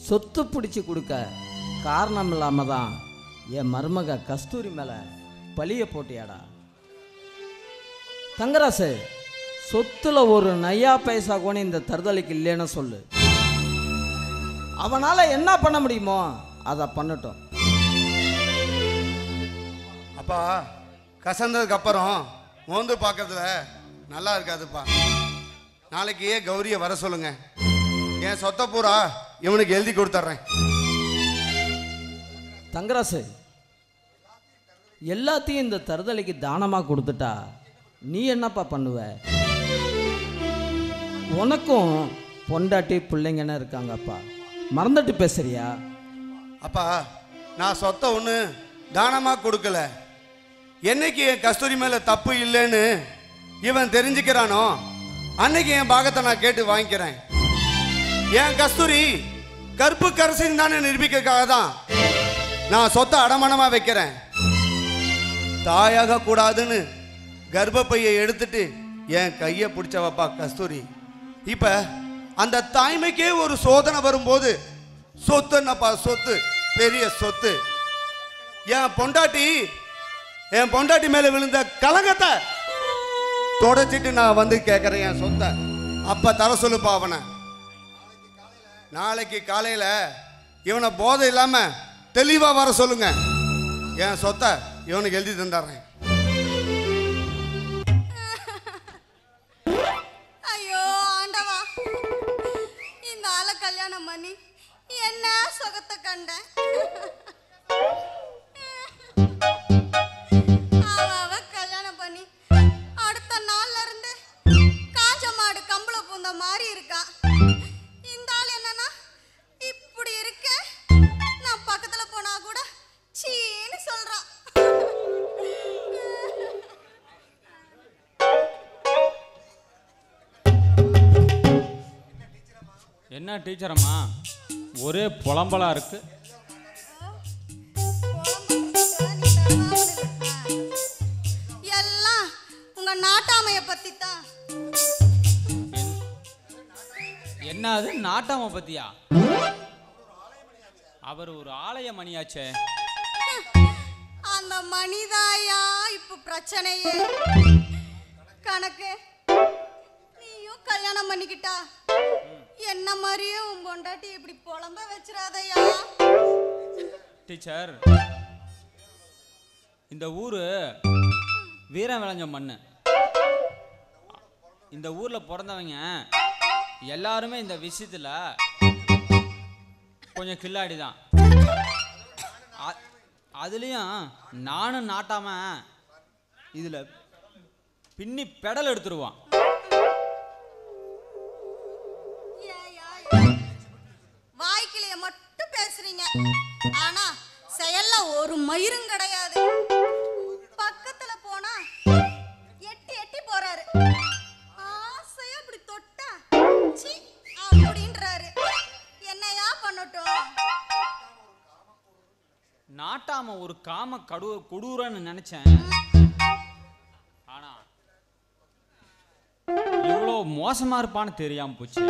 சொத்து பிடிச்சி கொடுக்க காரணம் இல்லாமல் தான் என் மருமக கஸ்தூரி மேலே பழிய போட்டியாடா. தங்கராசு, சொத்துல ஒரு நையா பைசா கூட இந்த தருதலைக்கு இல்லைன்னு சொல்லு. அவனால என்ன பண்ண முடியுமோ அதை பண்ணட்டும். அப்பா கசந்ததுக்கு அப்புறம் மோந்து பார்க்கறதுல நல்லா இருக்காதுப்பா. நாளைக்கு கௌரியை வர சொல்லுங்க, என் சொத்தை பூரா இவனுக்கு எழுதி கொடுத்துட்றேன். தங்கராசு, எல்லாத்தையும் இந்த தருதலைக்கு தானமாக கொடுத்துட்டா நீ என்னப்பா பண்ணுவ? உனக்கும் பொண்டாட்டி பிள்ளைங்கன்னு இருக்காங்கப்பா, மறந்துட்டு பேசுறியா? அப்பா நான் சொத்தை ஒன்று தானமாக கொடுக்கல. என்னைக்கு என் கஸ்தூரி மேலே தப்பு இல்லைன்னு இவன் தெரிஞ்சுக்கிறானோ அன்னைக்கு என் பாகத்தை நான் கேட்டு வாங்கிக்கிறேன். என் கஸ்தூரி கற்பு கரசின்னு தானே நிரூபிக்கிறதுக்காக தான் நான் சொத்தை அடமானமாக வைக்கிறேன். தாயாக கூடாதுன்னு கர்ப்பப்பையை எடுத்துட்டு என் கையை பிடிச்சவப்பா கஸ்தூரி. இப்ப அந்த தாய்மைக்கே ஒரு சோதனை வரும்போது சொத்து என்னப்பா, சொத்து பெரிய சொத்து. என் பொண்டாட்டி மேல விழுந்த கலங்கத்தை தொடச்சிட்டு நான் வந்து கேட்கறேன் என் சொத்தை. அப்ப தர சொல்லுப்பா அவனை. நாளைக்கு காலையில இவனை போதை இல்லாம தெளிவா வர சொல்லுங்க, என் சொத்தை இவனுக்கு எழுதி தந்துடுறேன். ஐயோ ஆண்டவா, இந்த ஆளை கல்யாணம் பண்ணி என்ன சுகத்தை கண்டேன். அவ கல்யாணம் பண்ணி அடுத்த நாள்ல இருந்து காஞ்ச மாடு கம்பள பூந்த மாதிரி இருக்கா. இந்த ஆள் என்னன்னா இப்படி இருக்க, நான் பக்கத்துல போனா கூட சீன்னு சொல்றான். என்ன டீச்சர் அம்மா ஒரே புலம்பலா இருக்கு? நாட்டாமைய பத்தி தான். என்ன அது நாட்டாம பத்தியா? அவர் ஒரு ஆலய மணியாச்சே. அந்த மணிதாயா இப்ப பிரச்சனையே. கணக்கு நீயும் கல்யாணம் பண்ணிக்கிட்டா என்ன மாதிரியே உன் பொண்டாட்டி இப்படி புலம்ப வச்சிராதையா. டீச்சர், இந்த ஊரு வீரம் விளைஞ்ச மண்ணு. இந்த ஊர்ல பிறந்தவங்க எல்லாருமே இந்த விஷயத்துல கொஞ்சம் கில்லாடி தான். அதுலயும் நானும் நாட்டாம இதுல பின்னி பெடல் எடுத்துருவான். வாய்க்கிளைய மட்டும் பேசுறீங்க, ஆனா செயல்ல ஒரு மயிரும் கிடையாது. பக்கத்துல போனா எட்டி எட்டி போறாரு, ஆசையா அப்படி தொட்டா சீ அப்படின்றாரு. என்னையா பண்ணட்டும்? நாட்டாம ஒரு காம கொடூரன்னு நினைச்சேன். ஆனா இவ்வளோ மோசமா இருப்பான்னு தெரியாம போச்சு.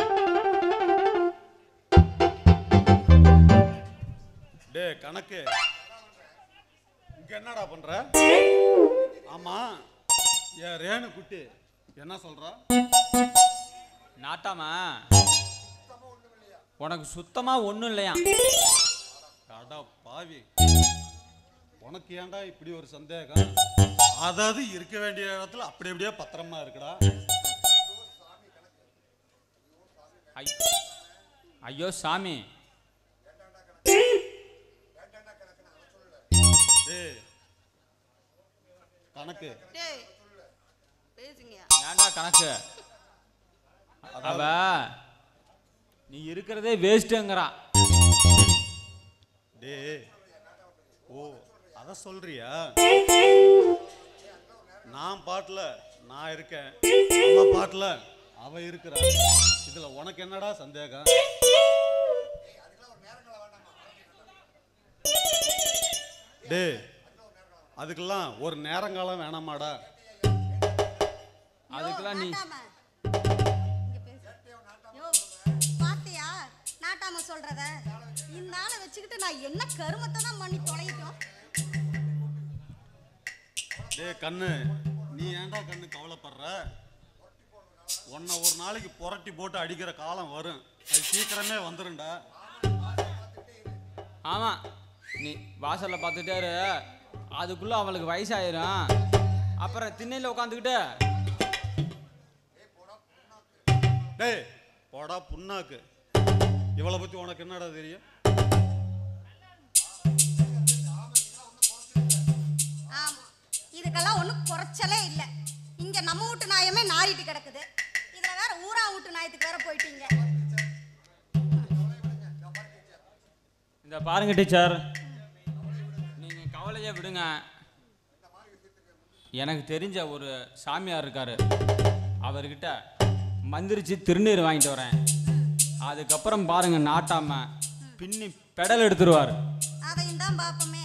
டே கணக்கு, இங்க என்னடா பண்ற? ஆமா, என் ரேணு குட்டி என்ன சொல்ற? நாட்டாம உனக்கு சுத்தமா ஒண்ணும் இல்லையா? அடா பாவி, உனக்கு ஏன்டா இப்படி ஒரு சந்தேகம்? அதாவது இருக்க வேண்டிய இடத்துல அப்படி அப்படியே பத்திரமா இருக்குடா. ஐயோ சாமி, கணக்கு ஏண்டா கணக்கு? அவ நீ இருக்கிறதே வேஸ்ட்ங்கறா. டே ஓ, அத சொல்றியா? நான் பாட்டுல நான் இருக்கேன், அவ பாட்டுல அவ இருக்கிறா. இதுல உனக்கு என்னடா சந்தேகம்? டே அதுக்கெல்லாம் ஒரு நேரங்காலம் வேணாமாடா? அதுக்கெல்லாம் நீ பாத்தியா நாட்டாம சொல்றத? இந்த ஆளை வச்சுக்கிட்டு நான் என்ன கருமத்தை தான் பண்ணி தொலையிட்டோம். டே கண்ணு, நீ ஏன்டா கண்ணு கவலைப்படுற? உன்னை ஒரு நாளைக்கு புரட்டி போட்டு அடிக்கிற காலம் வரும், அது சீக்கிரமே வந்துருண்டா. ஆமா, நீ வாசல்ல பார்த்துட்டாரு, அதுக்குள்ள அவளுக்கு வயசாயிரும். அப்புறம் திண்ணையில உட்காந்துக்கிட்டு டேய் போடா புண்ணாக்கு, இவளை பத்தி உனக்கு என்னடா தெரியும்? இதுக்கெல்லாம் ஒன்றும் குறைச்சலே இல்லை. இங்க நம்ம வீட்டு நாயமே நாரிட்டு கிடக்குது, இதுல வேற ஊரா வீட்டு நாயத்துக்கு வேற போயிட்டீங்க. இந்த பாருங்க டீச்சர், நீங்க கவலையை விடுங்க. எனக்கு தெரிஞ்ச ஒரு சாமியார் இருக்காரு, அவர்கிட்ட மந்திரிச்சு திருநீர் வாங்கிட்டு வரேன். அதுக்கப்புறம் பாருங்க நாட்டாம பின்னி பெடல் எடுத்துருவாரு. அதையும் தான் பாப்போமே.